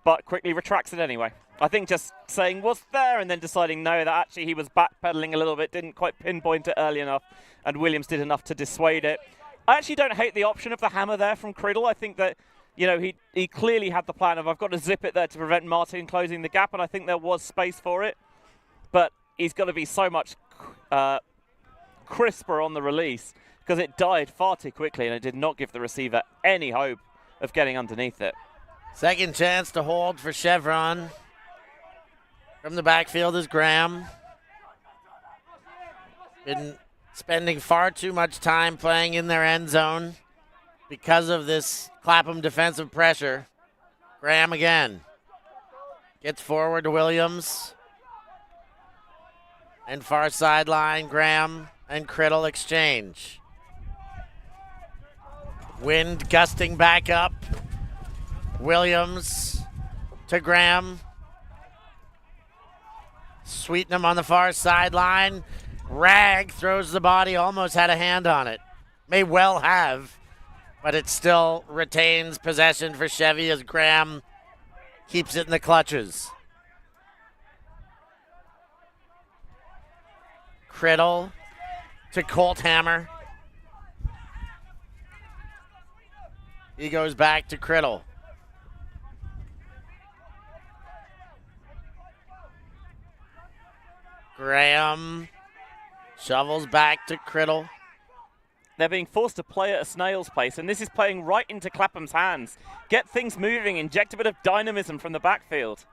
but quickly retracts it anyway. I think just saying was there and then deciding no, that actually he was backpedaling a little bit, didn't quite pinpoint it early enough, and Williams did enough to dissuade it. I actually don't hate the option of the hammer there from Criddle. I think that, he clearly had the plan of I've got to zip it there to prevent Martin closing the gap, and I think there was space for it. But he's got to be so much crisper on the release because it died far too quickly and it did not give the receiver any hope of getting underneath it. Second chance to hold for Chevron. From the backfield is Graham. Been spending far too much time playing in their end zone because of this Clapham defensive pressure. Graham again. Gets forward to Williams. And far sideline, Graham and Criddle exchange. Wind gusting back up. Williams to Graham. Sweetenham on the far sideline. Rag throws the body, almost had a hand on it. May well have, but it still retains possession for Chevy as Graham keeps it in the clutches. Criddle to Colthammer. He goes back to Criddle. Graham shovels back to Criddle. They're being forced to play at a snail's pace, and this is playing right into Clapham's hands. Get things moving, inject a bit of dynamism from the backfield.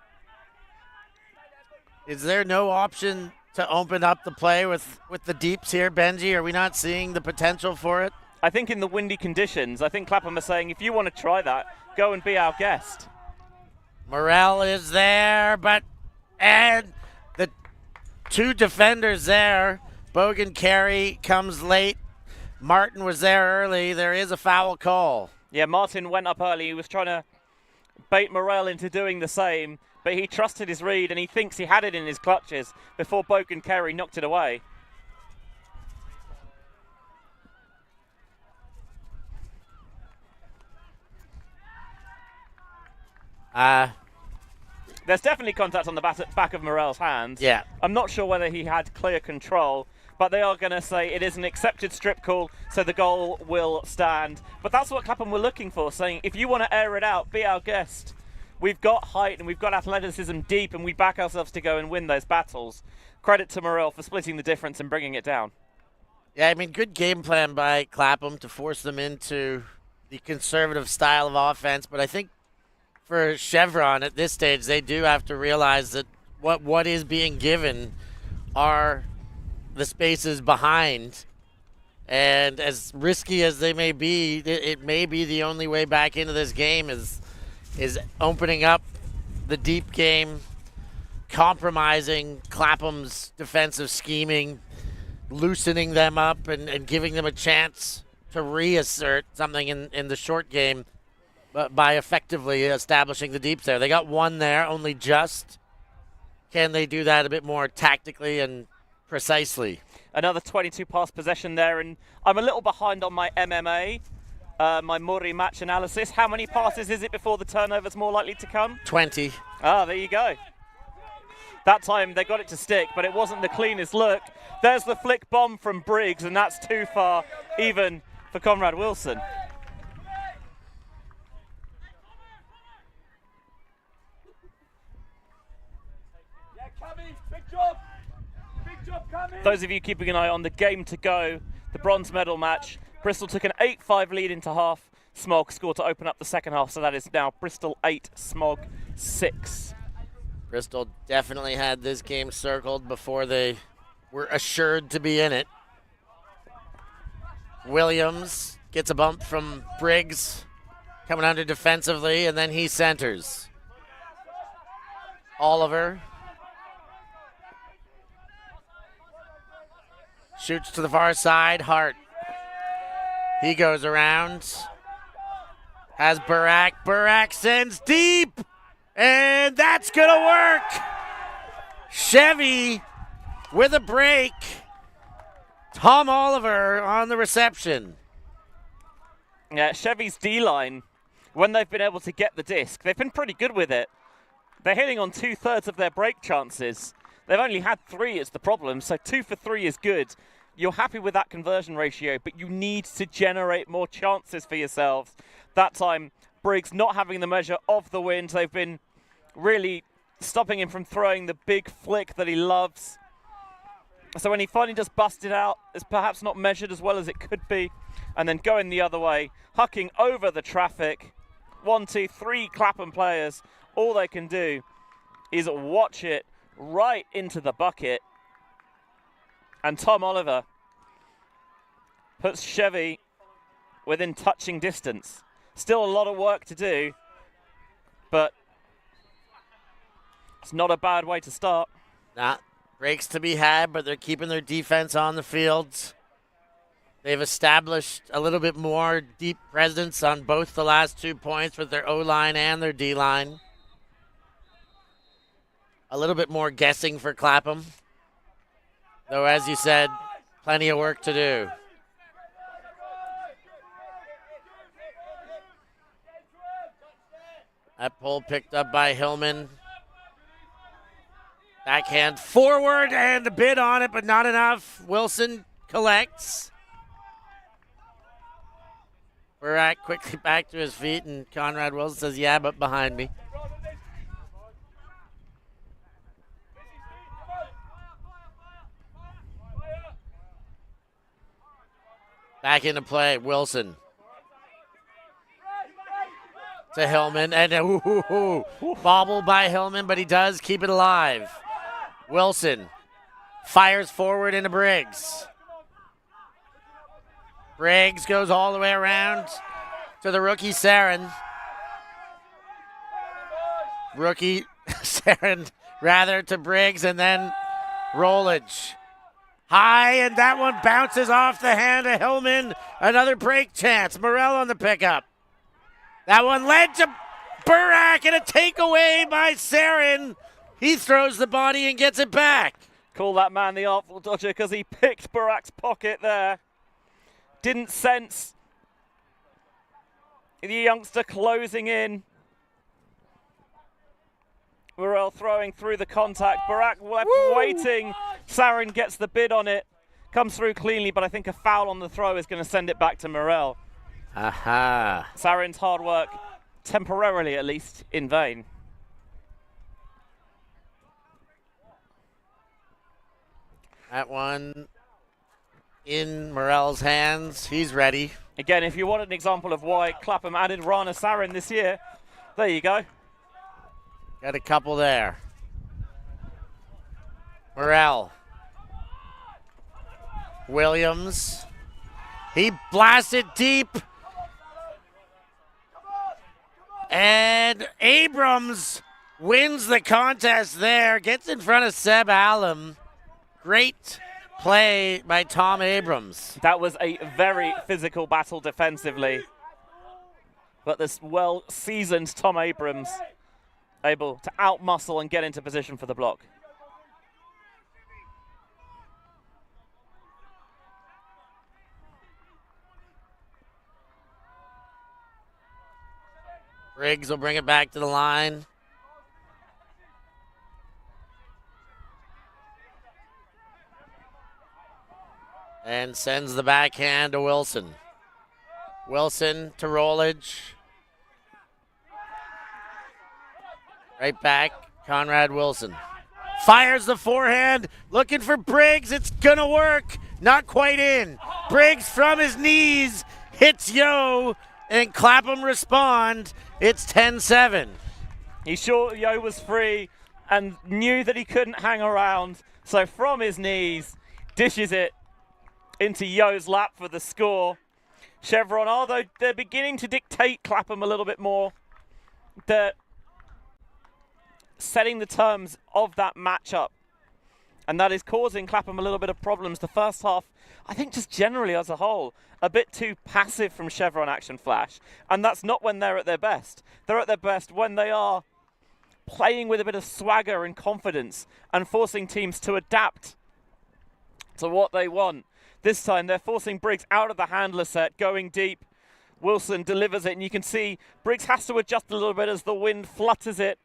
Is there no option to open up the play with the deeps here, Benji? Are we not seeing the potential for it? I think in the windy conditions, I think Clapham are saying, if you want to try that, go and be our guest. Morel is there, and the two defenders there. Bogan Carey comes late. Martin was there early. There is a foul call. Yeah, Martin went up early. He was trying to bait Morel into doing the same, but he trusted his read and he thinks he had it in his clutches before Bogan Carey knocked it away. There's definitely contact on the back of Morel's hands. Yeah. I'm not sure whether he had clear control, but they are going to say it is an accepted strip call, so the goal will stand. But that's what Clapham were looking for, saying if you want to air it out, be our guest. We've got height and we've got athleticism deep, and we back ourselves to go and win those battles. Credit to Morel for splitting the difference and bringing it down. Yeah, I mean, good game plan by Clapham to force them into the conservative style of offense, but I think for Chevron at this stage, they do have to realize that what is being given are the spaces behind. And as risky as they may be, it may be the only way back into this game is opening up the deep game, compromising Clapham's defensive scheming, loosening them up and giving them a chance to reassert something in the short game by effectively establishing the deeps there. They got one there, only just. Can they do that a bit more tactically and precisely? Another 22 pass possession there, and I'm a little behind on my MMA, my Muri match analysis. How many passes is it before the turnover's more likely to come? 20. Ah, there you go. That time they got it to stick, but it wasn't the cleanest look. There's the flick bomb from Briggs, and that's too far, even for Conrad Wilson. Those of you keeping an eye on the game to go, the bronze medal match, Bristol took an 8-5 lead into half. Smog scored to open up the second half, so that is now Bristol 8, Smog 6. Bristol definitely had this game circled before they were assured to be in it. Williams gets a bump from Briggs, coming under defensively, and then he centers. Oliver shoots to the far side. Hart. He goes around. Has Barak. Barak sends deep. And that's going to work. Chevy with a break. Tom Oliver on the reception. Yeah, Chevy's D-line, when they've been able to get the disc, they've been pretty good with it. They're hitting on 2/3 of their break chances. They've only had 3 is the problem, so 2 for 3 is good. You're happy with that conversion ratio, but you need to generate more chances for yourselves. That time, Briggs not having the measure of the wind. They've been really stopping him from throwing the big flick that he loves. So when he finally just busted out, it's perhaps not measured as well as it could be. And then going the other way, hucking over the traffic. 1, 2, 3 Clapham players. All they can do is watch it right into the bucket. And Tom Oliver puts Chevy within touching distance. Still a lot of work to do, but it's not a bad way to start. Nah, Breaks to be had, but they're keeping their defense on the field. They've established a little bit more deep presence on both the last 2 points with their O-line and their D-line. A little bit more guessing for Clapham. Though, as you said, plenty of work to do. That pull picked up by Hillman. Backhand forward and a bit on it, but not enough. Wilson collects. Burak quickly back to his feet, and Conrad Wilson says, yeah, but behind me. Back into play, Wilson. To Hillman, and bobble by Hillman, but he does keep it alive. Wilson fires forward into Briggs. Briggs goes all the way around to the rookie Saren. Rookie Saren rather to Briggs, and then Rollage. High, and that one bounces off the hand of Hillman. Another break chance. Morel on the pickup. That one led to Burak, and a takeaway by Saren. He throws the body and gets it back. Call that man the Artful Dodger because he picked Burak's pocket there. Didn't sense the youngster closing in. Morel throwing through the contact. Burak left waiting. Saren gets the bid on it. Comes through cleanly, but I think a foul on the throw is going to send it back to Morel. Aha. Saren's hard work, temporarily at least, in vain. That one in Morel's hands. He's ready. Again, if you want an example of why Clapham added Rana Saren this year, there you go. Got a couple there. Morel. Williams. He blasted deep. And Abrams wins the contest there. Gets in front of Seb Allam. Great play by Tom Abrams. That was a very physical battle defensively. But this well-seasoned Tom Abrams able to out-muscle and get into position for the block. Briggs will bring it back to the line. And sends the backhand to Wilson. Wilson to Rollage. Right back, Conrad Wilson. Fires the forehand, looking for Briggs. It's gonna work. Not quite in. Briggs from his knees hits Yo, and Clapham respond. It's 10-7. He saw Yo was free and knew that he couldn't hang around. So from his knees, dishes it into Yo's lap for the score. Chevron, although they're beginning to dictate Clapham a little bit more, they're setting the terms of that matchup. And that is causing Clapham a little bit of problems. The first half, I think just generally as a whole, a bit too passive from Chevron Action Flash. And that's not when they're at their best. They're at their best when they are playing with a bit of swagger and confidence and forcing teams to adapt to what they want. This time they're forcing Briggs out of the handler set, going deep. Wilson delivers it, and you can see Briggs has to adjust a little bit as the wind flutters it.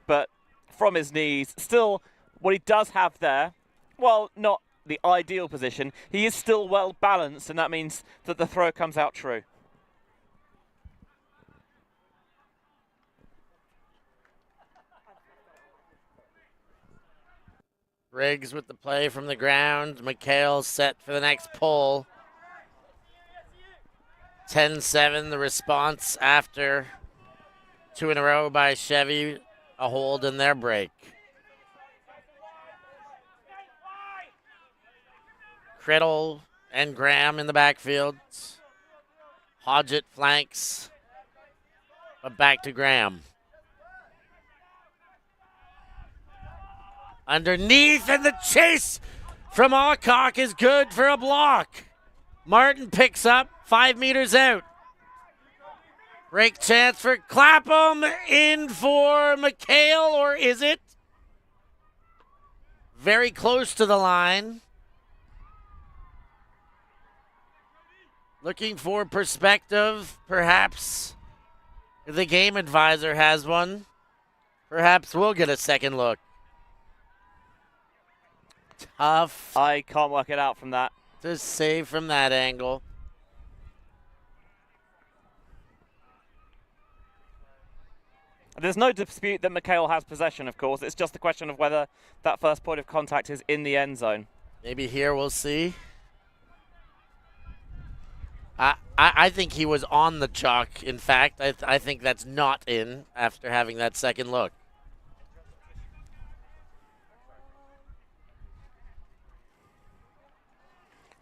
But from his knees, still what he does have there, well, not the ideal position, he is still well balanced, and that means that the throw comes out true. Briggs with the play from the ground. Mickael set for the next pull. 10-7 the response after 2 in a row by Chevy. A hold in their break. Criddle and Graham in the backfield. Hodgett flanks. But back to Graham. Underneath, and the chase from Alcock is good for a block. Martin picks up 5 meters out. Break chance for Clapham, in for Mickael, or is it? Very close to the line. Looking for perspective, perhaps. If the game advisor has one, perhaps we'll get a second look. Tough I can't work it out from that. to save from that angle. There's no dispute that Mickael has possession, of course. It's just a question of whether that first point of contact is in the end zone. Maybe here we'll see. I think he was on the chalk. In fact, I think that's not in after having that second look.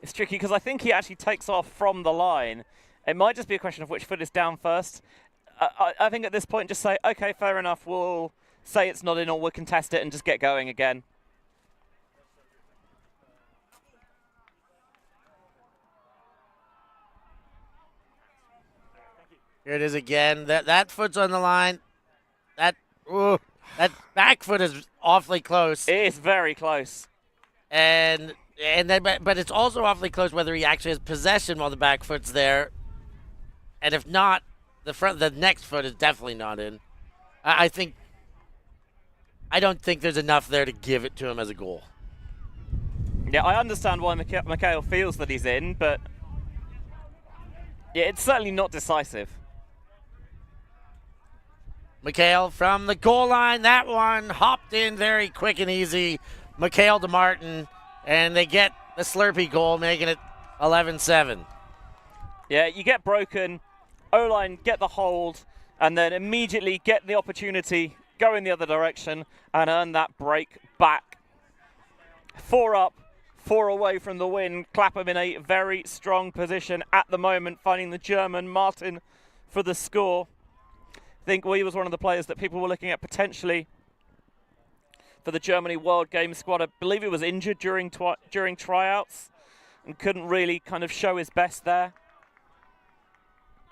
It's tricky because I think he actually takes off from the line. It might just be a question of which foot is down first. I think at this point just say, okay, fair enough, we'll say it's not in or we'll contest it and just get going again. Here it is again. That foot's on the line. That back foot is awfully close. It is very close. And then, but it's also awfully close whether he actually has possession while the back foot's there. And if not, the next foot is definitely not in. I don't think there's enough there to give it to him as a goal. Yeah, I understand why Mickael feels that he's in, but yeah, it's certainly not decisive. Mickael from the goal line. That one hopped in very quick and easy. Mickael to Martin, and they get the Slurpee goal, making it 11-7. Yeah, you get broken, O-line get the hold, and then immediately get the opportunity, go in the other direction, and earn that break back. 4 up, 4 away from the win. Clapham in a very strong position at the moment, finding the German Martin for the score. I think he was one of the players that people were looking at potentially for the Germany World Games squad. I believe he was injured during tryouts and couldn't really kind of show his best there.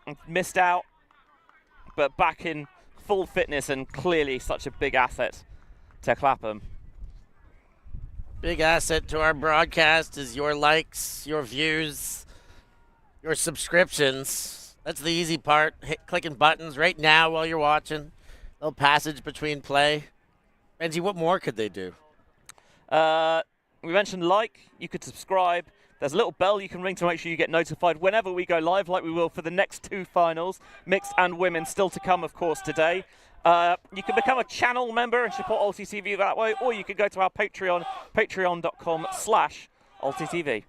And missed out, but back in full fitness and clearly such a big asset to Clapham. Big asset to our broadcast is your likes, your views, your subscriptions. That's the easy part. Clicking buttons right now while you're watching. Little passage between play. Benji, what more could they do? We mentioned like. You could subscribe. There's a little bell you can ring to make sure you get notified whenever we go live, like we will for the next 2 finals, mixed and women, still to come, of course, today. You can become a channel member and support ULTI.TV that way, or you could go to our Patreon, patreon.com/ULTI.TV.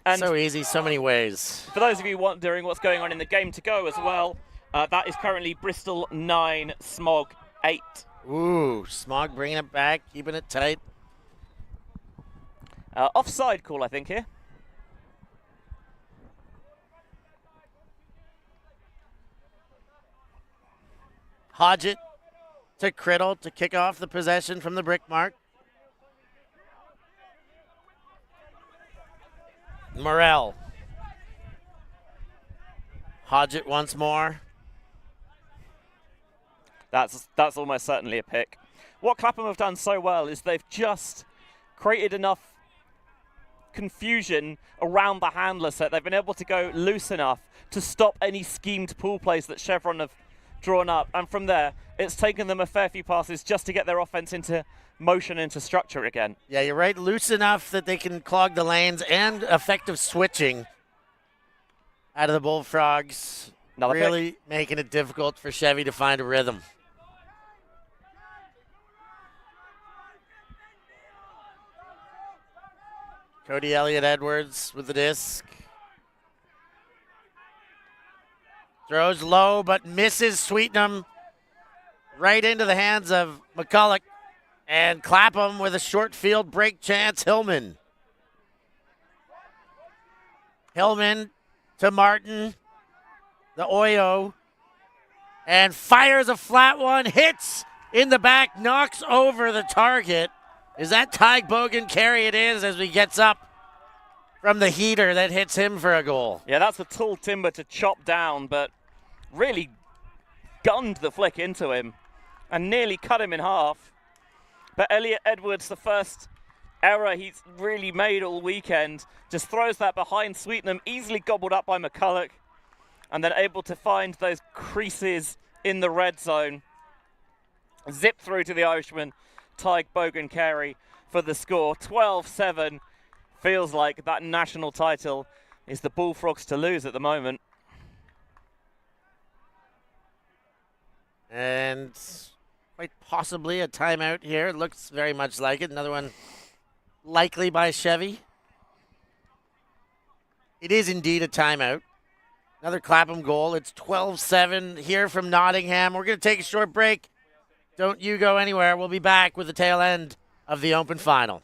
And so easy, so many ways. For those of you wondering what's going on in the game to go as well, that is currently Bristol 9, Smog 8. Ooh, Smog bringing it back, keeping it tight. Offside call, I think, here. Hodgett to Criddle to kick off the possession from the brick mark. Morel. Hodgett once more. That's almost certainly a pick. What Clapham have done so well is they've just created enough confusion around the handler set. They've been able to go loose enough to stop any schemed pool plays that Chevron have drawn up. And from there, it's taken them a fair few passes just to get their offense into motion, into structure again. Yeah, you're right. Loose enough that they can clog the lanes, and effective switching out of the Bullfrogs. Another really pick. Making it difficult for Chevy to find a rhythm. Cody Elliott-Edwards with the disc. Throws low, but misses Sweetenham right into the hands of McCulloch. And Clapham with a short field break chance, Hillman. Hillman to Martin, the Oyo, and fires a flat one, hits in the back, knocks over the target. Is that Tyg Bogan carry? It is as he gets up from the heater that hits him for a goal. Yeah, that's a tall timber to chop down, but really gunned the flick into him and nearly cut him in half. But Elliot Edwards, the first error he's really made all weekend, just throws that behind Sweetenham, easily gobbled up by McCulloch, and then able to find those creases in the red zone. Zip through to the Irishman, Tyg Bogan carry for the score. 12-7. Feels like that national title is the Bullfrogs to lose at the moment. And quite possibly a timeout here. It looks very much like it. Another one likely by Chevy. It is indeed a timeout. Another Clapham goal. It's 12-7 here from Nottingham. We're going to take a short break. Don't you go anywhere. We'll be back with the tail end of the Open Final.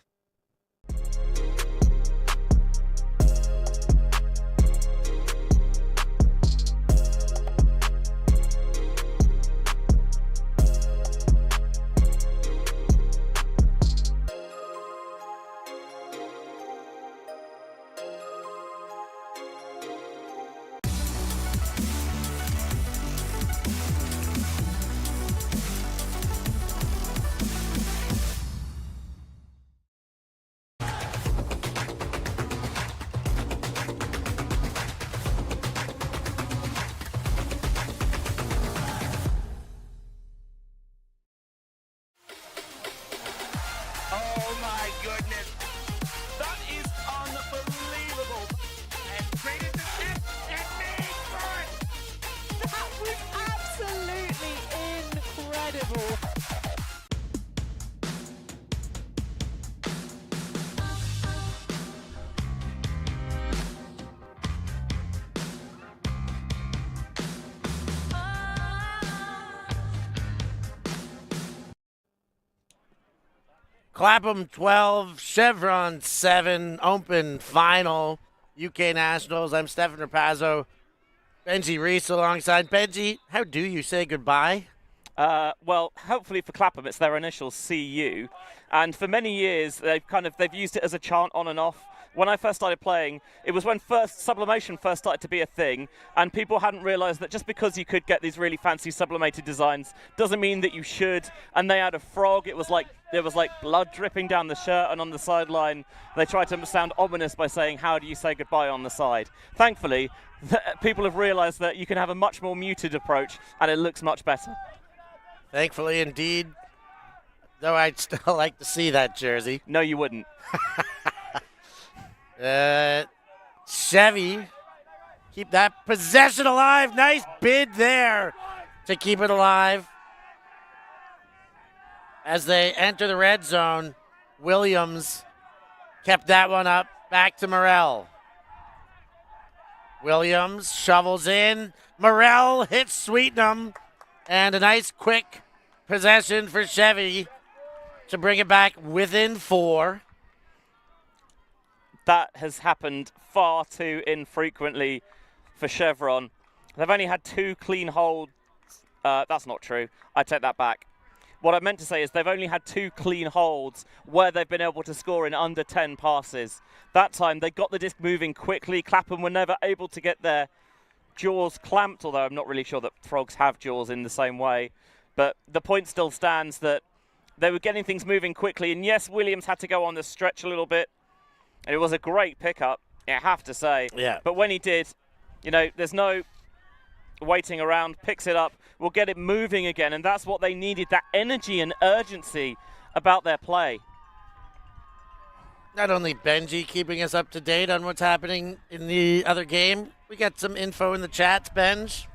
Clapham 12, Chevron 7, Open Final, UK Nationals. I'm Stefan Rapazzo, Benji Reese alongside. Benji, how do you say goodbye? Well, hopefully for Clapham, it's their initials CU. And for many years, they've used it as a chant on and off. When I first started playing, it was when sublimation first started to be a thing, and people hadn't realized that just because you could get these really fancy sublimated designs doesn't mean that you should. And they had a frog. It was like blood dripping down the shirt, and on the sideline, they tried to sound ominous by saying, "How do you say goodbye on the side?" Thankfully, people have realized that you can have a much more muted approach, and it looks much better. Thankfully, indeed. Though I'd still like to see that jersey. No, you wouldn't. Chevy, keep that possession alive. Nice bid there to keep it alive. As they enter the red zone, Williams kept that one up. Back to Morel. Williams shovels in. Morel hits Sweetenham. And a nice quick possession for Chevy to bring it back within 4. That has happened far too infrequently for Chevron. They've only had 2 clean holds. That's not true. I take that back. What I meant to say is they've only had 2 clean holds where they've been able to score in under 10 passes. That time they got the disc moving quickly. Clapham were never able to get their jaws clamped, although I'm not really sure that frogs have jaws in the same way. But the point still stands that they were getting things moving quickly. And yes, Williams had to go on the stretch a little bit. It was a great pickup, I have to say. Yeah. But when he did, there's no waiting around, picks it up, will get it moving again, and that's what they needed, that energy and urgency about their play. Not only Benji keeping us up to date on what's happening in the other game, we got some info in the chats, Benj.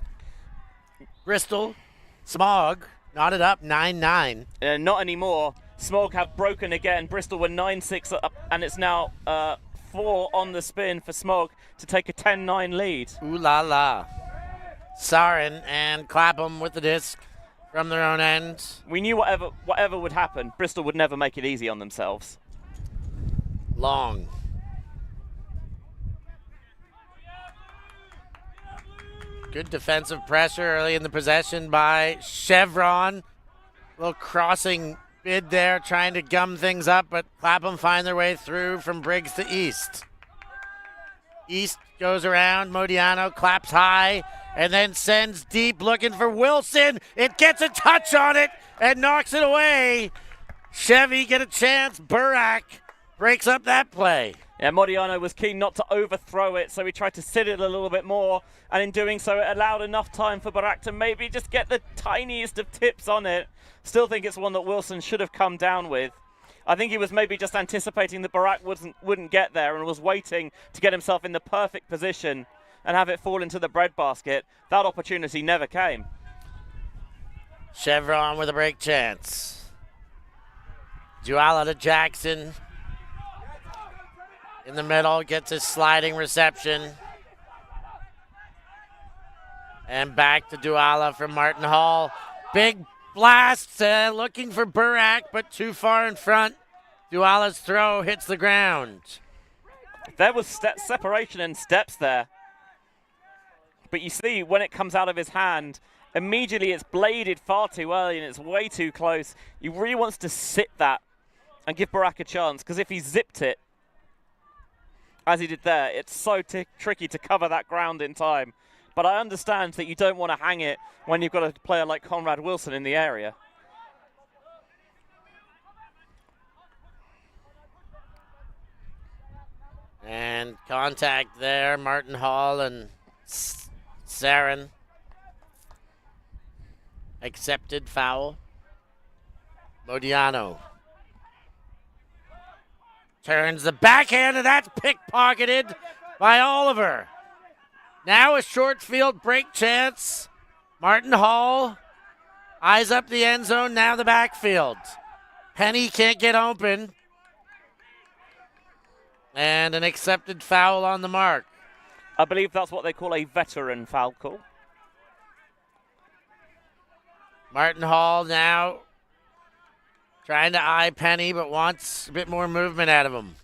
Bristol, Smog, knotted up 9-9. Not anymore. Smog have broken again. Bristol were 9-6 up, and it's now 4 on the spin for Smog to take a 10-9 lead. Ooh la la. Sarin and Clapham with the disc from their own end. We knew whatever would happen, Bristol would never make it easy on themselves. Long. Good defensive pressure early in the possession by Chevron. A little crossing bid there, trying to gum things up, but Clapham find their way through from Briggs to East. East goes around, Modiano claps high, and then sends deep, looking for Wilson. It gets a touch on it and knocks it away. Chevy get a chance. Burak breaks up that play. Yeah, Modiano was keen not to overthrow it, so he tried to sit it a little bit more, and in doing so, it allowed enough time for Burak to maybe just get the tiniest of tips on it. Still think it's one that Wilson should have come down with. I think he was maybe just anticipating that Burak wouldn't get there and was waiting to get himself in the perfect position and have it fall into the breadbasket. That opportunity never came. Chevron with a break chance. Duala to Jackson. In the middle, gets a sliding reception. And back to Duala from Martin Hall. Big blast, looking for Burak, but too far in front. Duala's throw hits the ground. There was separation and steps there. But you see, when it comes out of his hand, immediately it's bladed far too early and it's way too close. He really wants to sit that and give Burak a chance, because if he zipped it, as he did there, it's so tricky to cover that ground in time. But I understand that you don't want to hang it when you've got a player like Conrad Wilson in the area. And contact there, Martin Hall and Sarin. Accepted foul. Modiano. Turns the backhand, and that's pickpocketed by Oliver. Now a short field break chance. Martin Hall eyes up the end zone, now the backfield. Penny can't get open. And an accepted foul on the mark. I believe that's what they call a veteran foul call. Martin Hall now trying to eye Penny, but wants a bit more movement out of him.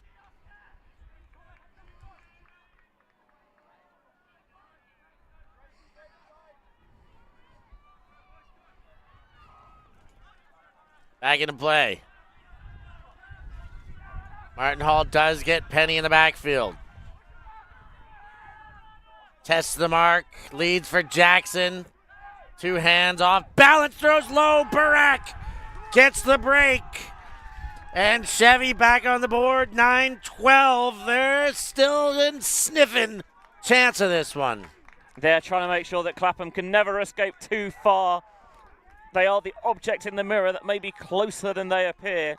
Back into play. Martin Hall does get Penny in the backfield. Tests the mark, leads for Jackson. Two hands off, balance, throws low, Burak gets the break. And Chevy back on the board, 9-12. They're still in sniffing chance of this one. They're trying to make sure that Clapham can never escape too far. They are the object in the mirror that may be closer than they appear.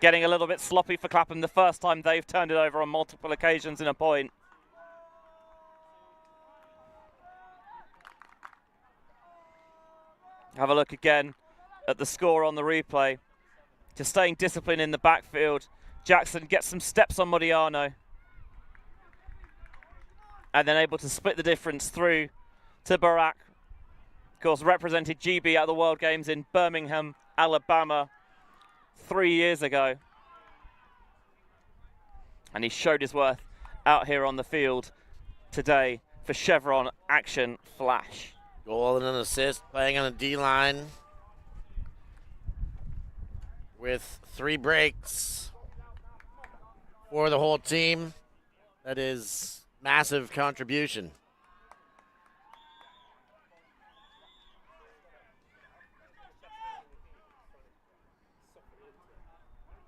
Getting a little bit sloppy for Clapham the first time they've turned it over on multiple occasions in a point. Have a look again at the score on the replay. Just staying disciplined in the backfield. Jackson gets some steps on Modiano. And then able to split the difference through to Burak. Of course, represented GB at the World Games in Birmingham, Alabama 3 years ago. And he showed his worth out here on the field today for Chevron Action Flash. Goal and an assist, playing on a D-line with 3 breaks for the whole team. That is massive contribution.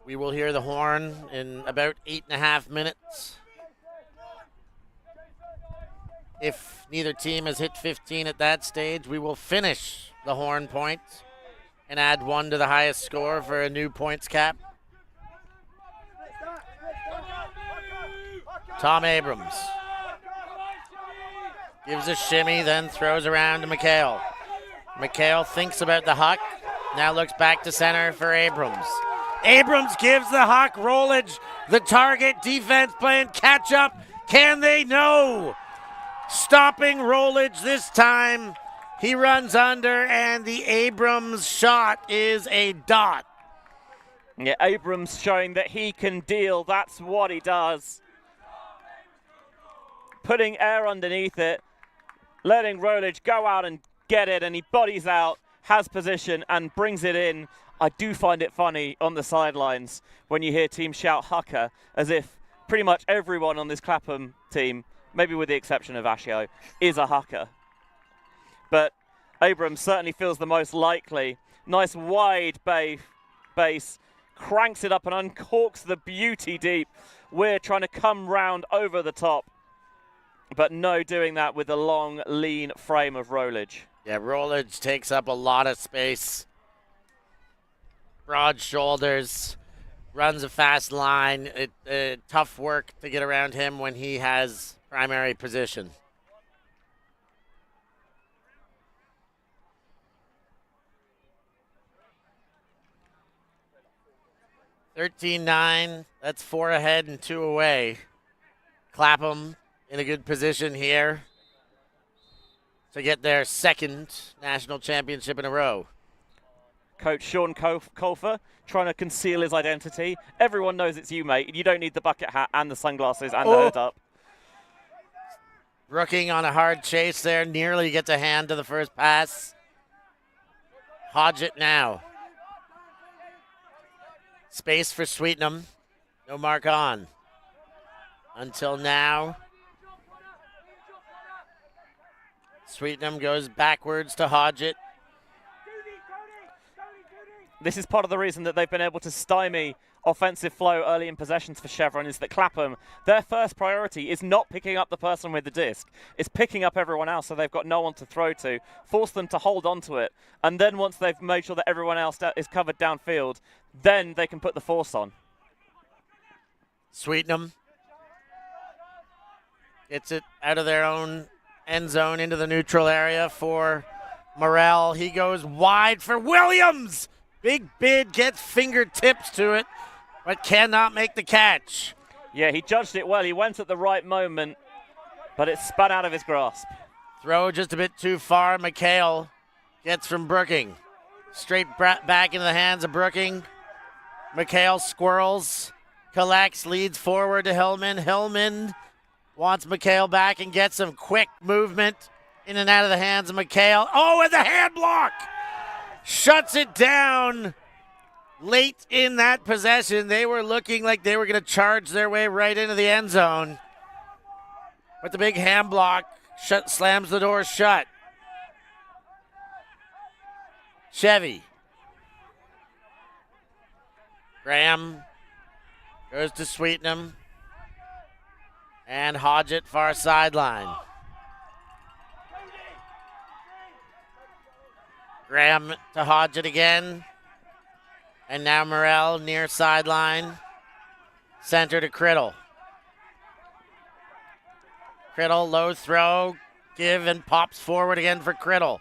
We will hear the horn in about 8.5 minutes. If neither team has hit 15 at that stage, we will finish the horn point and add 1 to the highest score for a new points cap. Tom Abrams gives a shimmy, then throws around to Mickael. Mickael thinks about the huck, now looks back to center for Abrams. Abrams gives the huck, Rollage, the target, defense playing catch up. Can they? No. Stopping Rollage this time. He runs under, and the Abrams shot is a dot. Yeah, Abrams showing that he can deal. That's what he does. Putting air underneath it, letting Rollage go out and get it, and he bodies out, has position, and brings it in. I do find it funny on the sidelines when you hear teams shout Hucker, as if pretty much everyone on this Clapham team, maybe with the exception of Ashio, is a Hucker. But Abrams certainly feels the most likely. Nice wide base, cranks it up and uncorks the beauty deep. We're trying to come round over the top, but no doing that with the long, lean frame of Rollage. Yeah, Rollage takes up a lot of space. Broad shoulders, runs a fast line. Tough work to get around him when he has primary position. (13-9). That's 4 ahead and 2 away. Clapham in a good position here to get their second national championship in a row. Coach Sean Colfer trying to conceal his identity. Everyone knows it's you, mate. You don't need the bucket hat and the sunglasses and the hood up. Brooking on a hard chase there. Nearly gets a hand to the first pass. Hodgett now. Space for Sweetenham. No mark on. Until now. Sweetenham goes backwards to Hodgett. This is part of the reason that they've been able to stymie offensive flow early in possessions for Chevron, is that Clapham, their first priority is not picking up the person with the disc. It's picking up everyone else so they've got no one to throw to, force them to hold on to it, and then once they've made sure that everyone else is covered downfield, then they can put the force on. Sweetenham gets it out of their own end zone into the neutral area for Morrell. He goes wide for Williams. Big bid, gets fingertips to it, but cannot make the catch. Yeah, he judged it well. He went at the right moment, but it spun out of his grasp. Throw just a bit too far. Mickael gets from Brooking. Straight back into the hands of Brooking. Mickael squirrels, collects, leads forward to Hillman. Hillman wants Mickael back and gets some quick movement in and out of the hands of Mickael. Oh, and the hand block! Shuts it down late in that possession. They were looking like they were going to charge their way right into the end zone. But the big hand block slams the door shut. Chevy. Graham goes to Sweetenham. And Hodgett far sideline. Graham to Hodgett again. And now Morrell near sideline. Center to Criddle. Criddle, low throw. Give and pops forward again for Criddle.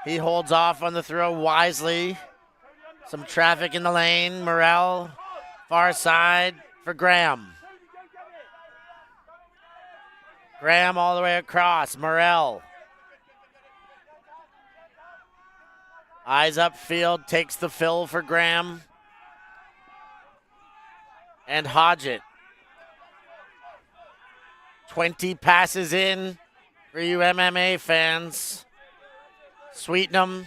He holds off on the throw wisely. Some traffic in the lane. Morrell, far side for Graham. Graham all the way across. Morrell. Eyes upfield, takes the fill for Graham. And Hodgett. 20 passes in for you MMA fans. Sweetenham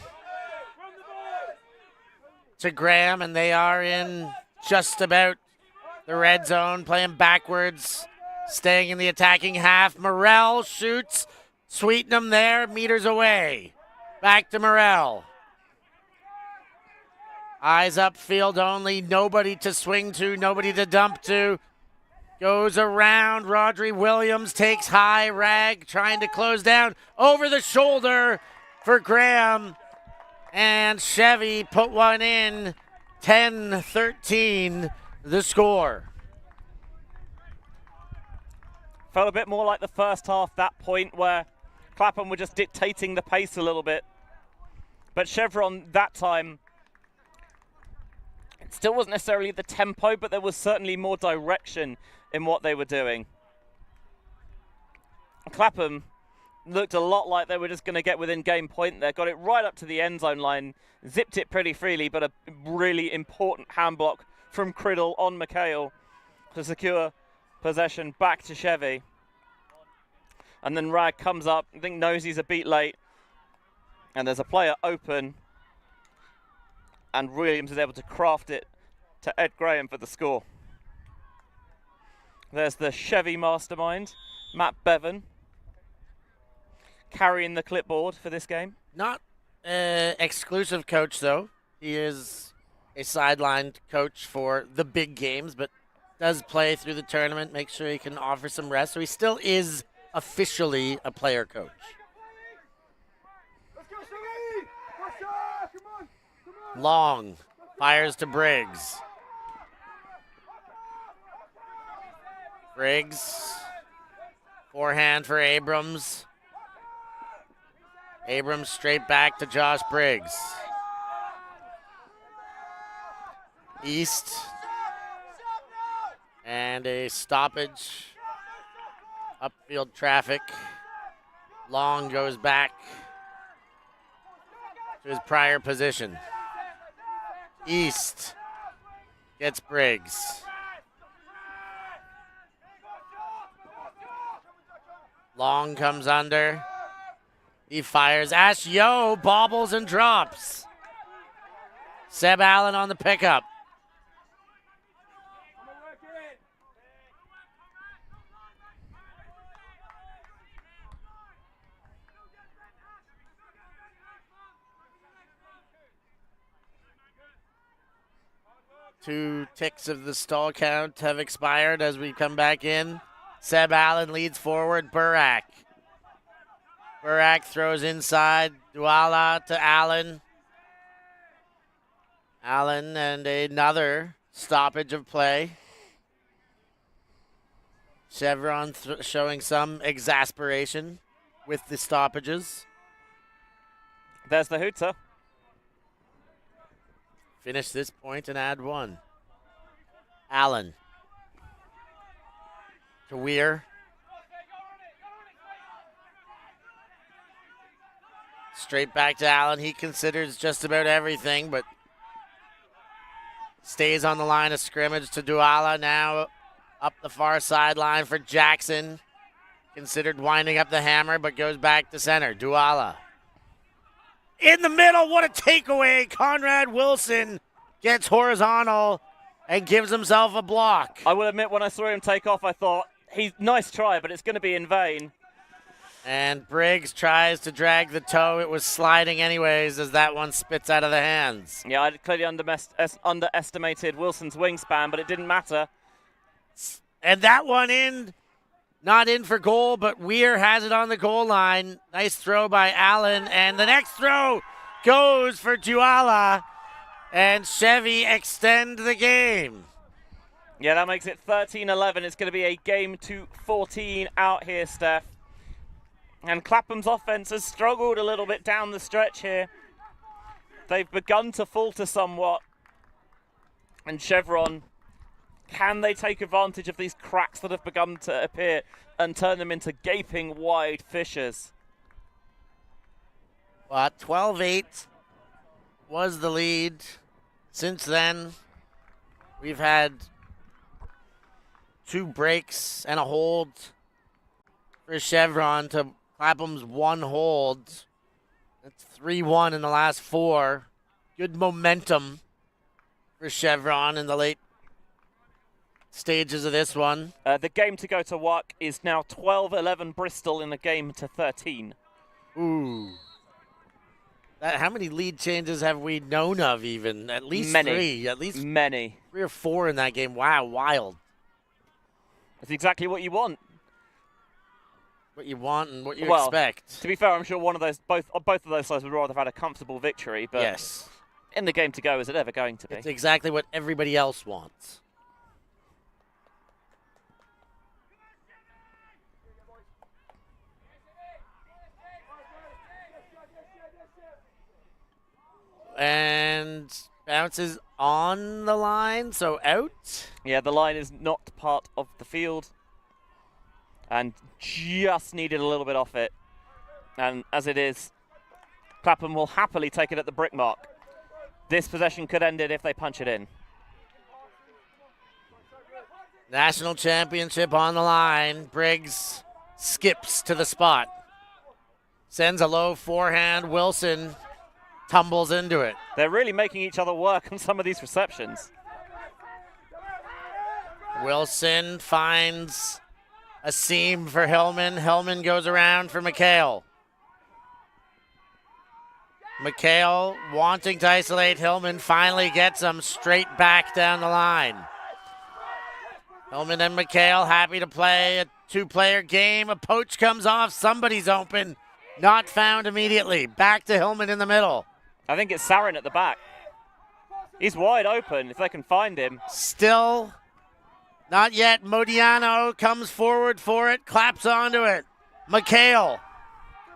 to Graham, and they are in just about the red zone, playing backwards, staying in the attacking half. Morrell shoots. Sweetenham there, meters away. Back to Morrell. Eyes upfield only, nobody to swing to, nobody to dump to. Goes around, Rodri Williams takes high, Rag trying to close down, over the shoulder for Graham. And Chevy put one in, 10-13 the score. Felt a bit more like the first half, that point where Clapham were just dictating the pace a little bit. But Chevron that time, it still wasn't necessarily the tempo, but there was certainly more direction in what they were doing. Clapham looked a lot like they were just going to get within game point there. Got it right up to the end zone line, zipped it pretty freely, but a really important hand block from Criddle on Mickael to secure possession back to Chevy. And then Rag comes up, I think knows he's a beat late, and there's a player open. and Williams is able to craft it to Ed Graham for the score. There's the Chevy mastermind, Matt Bevan, carrying the clipboard for this game. Not exclusive coach, though. He is a sidelined coach for the big games, but does play through the tournament, make sure he can offer some rest. So he still is officially a player coach. Long fires to Briggs. Briggs. Forehand for Abrams. Abrams straight back to Josh Briggs. East. And a stoppage. Upfield traffic. Long goes back to his prior position. East gets Briggs. Long comes under. He fires. Ash Yo bobbles and drops. Seb Allen on the pickup. Two ticks of the stall count have expired as we come back in. Seb Allen leads forward. Burak. Burak throws inside. Douala to Allen. Allen and another stoppage of play. Chevron showing some exasperation with the stoppages. There's the hooter. Finish this point and add one. Allen. To Weir. Straight back to Allen. He considers just about everything, but stays on the line of scrimmage to Douala. Now up the far sideline for Jackson. Considered winding up the hammer, but goes back to center. Douala. In the middle, what a takeaway. Conrad Wilson gets horizontal and gives himself a block. I will admit, when I saw him take off, I thought, nice try, but it's going to be in vain. And Briggs tries to drag the toe. It was sliding anyways as that one spits out of the hands. Yeah, I clearly underestimated Wilson's wingspan, but it didn't matter. And that one not in for goal, but Weir has it on the goal line. Nice throw by Allen, and the next throw goes for Douala, and Chevy extend the game. Yeah, that makes it 13-11. It's going to be a game to 14 out here, Steph. And Clapham's offense has struggled a little bit down the stretch here. They've begun to falter somewhat. And Chevron, can they take advantage of these cracks that have begun to appear and turn them into gaping wide fissures? But 12-8 was the lead. Since then, we've had 2 breaks and a hold for Chevron to Clapham's 1 hold. That's 3-1 in the last 4. Good momentum for Chevron in the late stages of this one. The game to go to WUCC is now 12-11 Bristol in the game to 13. Ooh. How many lead changes have we known of even? At least many. 3. At least many. 3 or 4 in that game. Wow, wild. That's exactly what you want. What you want and what you expect. To be fair, I'm sure both of those sides would rather have had a comfortable victory, but yes. In the game to go, is it ever going to be? It's exactly what everybody else wants. And bounces on the line, so out. Yeah, the line is not part of the field. And just needed a little bit off it. And as it is, Clapham will happily take it at the brick mark. This possession could end it if they punch it in. National championship on the line. Briggs skips to the spot. Sends a low forehand. Wilson tumbles into it. They're really making each other work on some of these receptions. Wilson finds a seam for Hillman. Hillman goes around for Mickael. Mickael wanting to isolate Hillman, finally gets him straight back down the line. Hillman and Mickael happy to play a two-player game. A poach comes off, somebody's open. Not found immediately. Back to Hillman in the middle. I think it's Sarin at the back. He's wide open if they can find him. Still not yet. Modiano comes forward for it, claps onto it. Mickael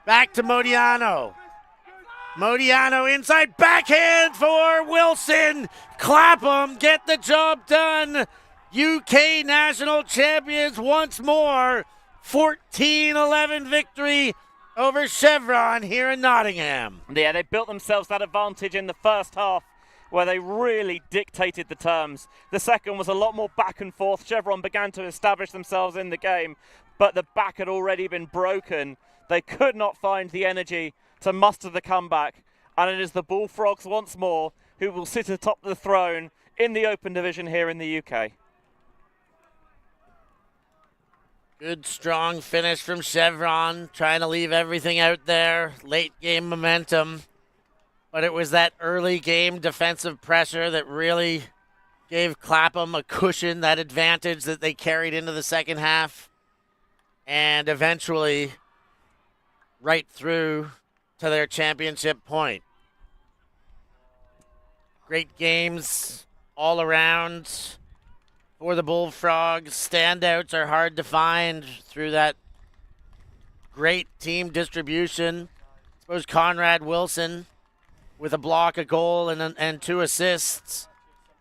back to Modiano. Modiano inside, backhand for Wilson. Clapham get the job done. UK national champions once more. 14-11 victory over Chevron here in Nottingham. Yeah, they built themselves that advantage in the first half where they really dictated the terms. The second was a lot more back and forth. Chevron began to establish themselves in the game, but the back had already been broken. They could not find the energy to muster the comeback, and it is the Bullfrogs once more who will sit atop the throne in the Open Division here in the UK. Good, strong finish from Chevron, trying to leave everything out there. Late game momentum. But it was that early game defensive pressure that really gave Clapham a cushion, that advantage that they carried into the second half. And eventually, right through to their championship point. Great games all around for the Bullfrogs. Standouts are hard to find through that great team distribution. I suppose Conrad Wilson with a block, a goal, and 2 assists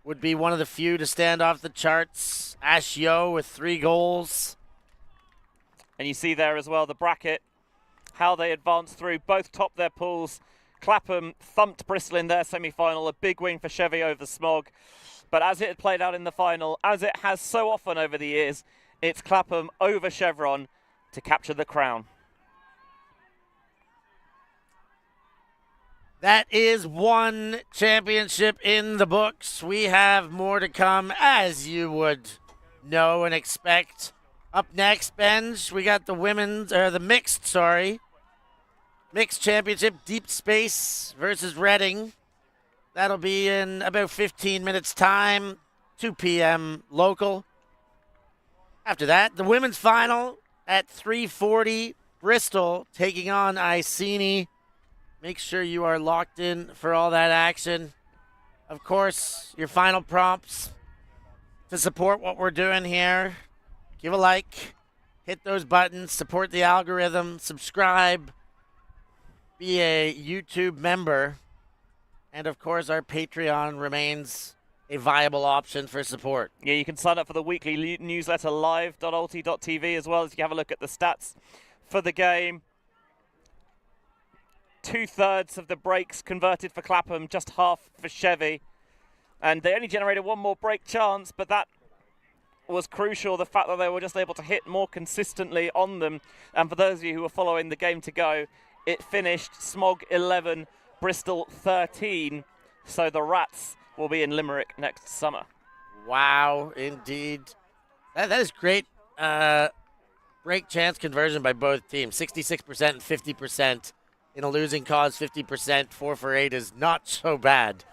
would be one of the few to stand off the charts. Ash Yo with 3 goals. And you see there as well the bracket, how they advanced through, both top their pools. Clapham thumped Bristol in their semi-final, a big win for Chevy over Smog. But as it had played out in the final, as it has so often over the years, it's Clapham over Chevron to capture the crown. That is one championship in the books. We have more to come, as you would know and expect. Up next, Benj, we got the mixed championship, Deep Space versus Reading. That'll be in about 15 minutes time, 2 p.m. local. After that, the women's final at 3:40, Bristol taking on Iceni. Make sure you are locked in for all that action. Of course, your final prompts to support what we're doing here. Give a like, hit those buttons, support the algorithm, subscribe, be a YouTube member, and of course our Patreon remains a viable option for support. Yeah, you can sign up for the weekly newsletter live.ULTI.TV as well as you can have a look at the stats for the game. 2/3 of the breaks converted for Clapham, just half for Chevy. And they only generated 1 more break chance, but that was crucial, the fact that they were just able to hit more consistently on them. And for those of you who are following the game to go, it finished Smog 11, Bristol 13. So the Rats will be in Limerick next summer. Wow, indeed. That is great break chance conversion by both teams. 66% and 50%. In a losing cause, 50%, 4 for 8 is not so bad.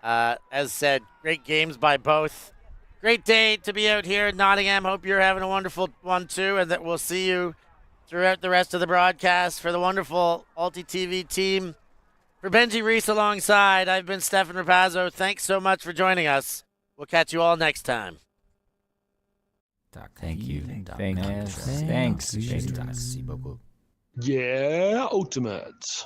As said, great games by both. Great day to be out here in Nottingham. Hope you're having a wonderful one too, and that we'll see you throughout the rest of the broadcast. For the wonderful ULTI.TV team, for Benji Reese alongside, I've been Stefan Rapazzo. Thanks so much for joining us. We'll catch you all next time. Thank you. Thanks. Yeah, ultimate.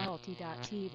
ULTI.TV.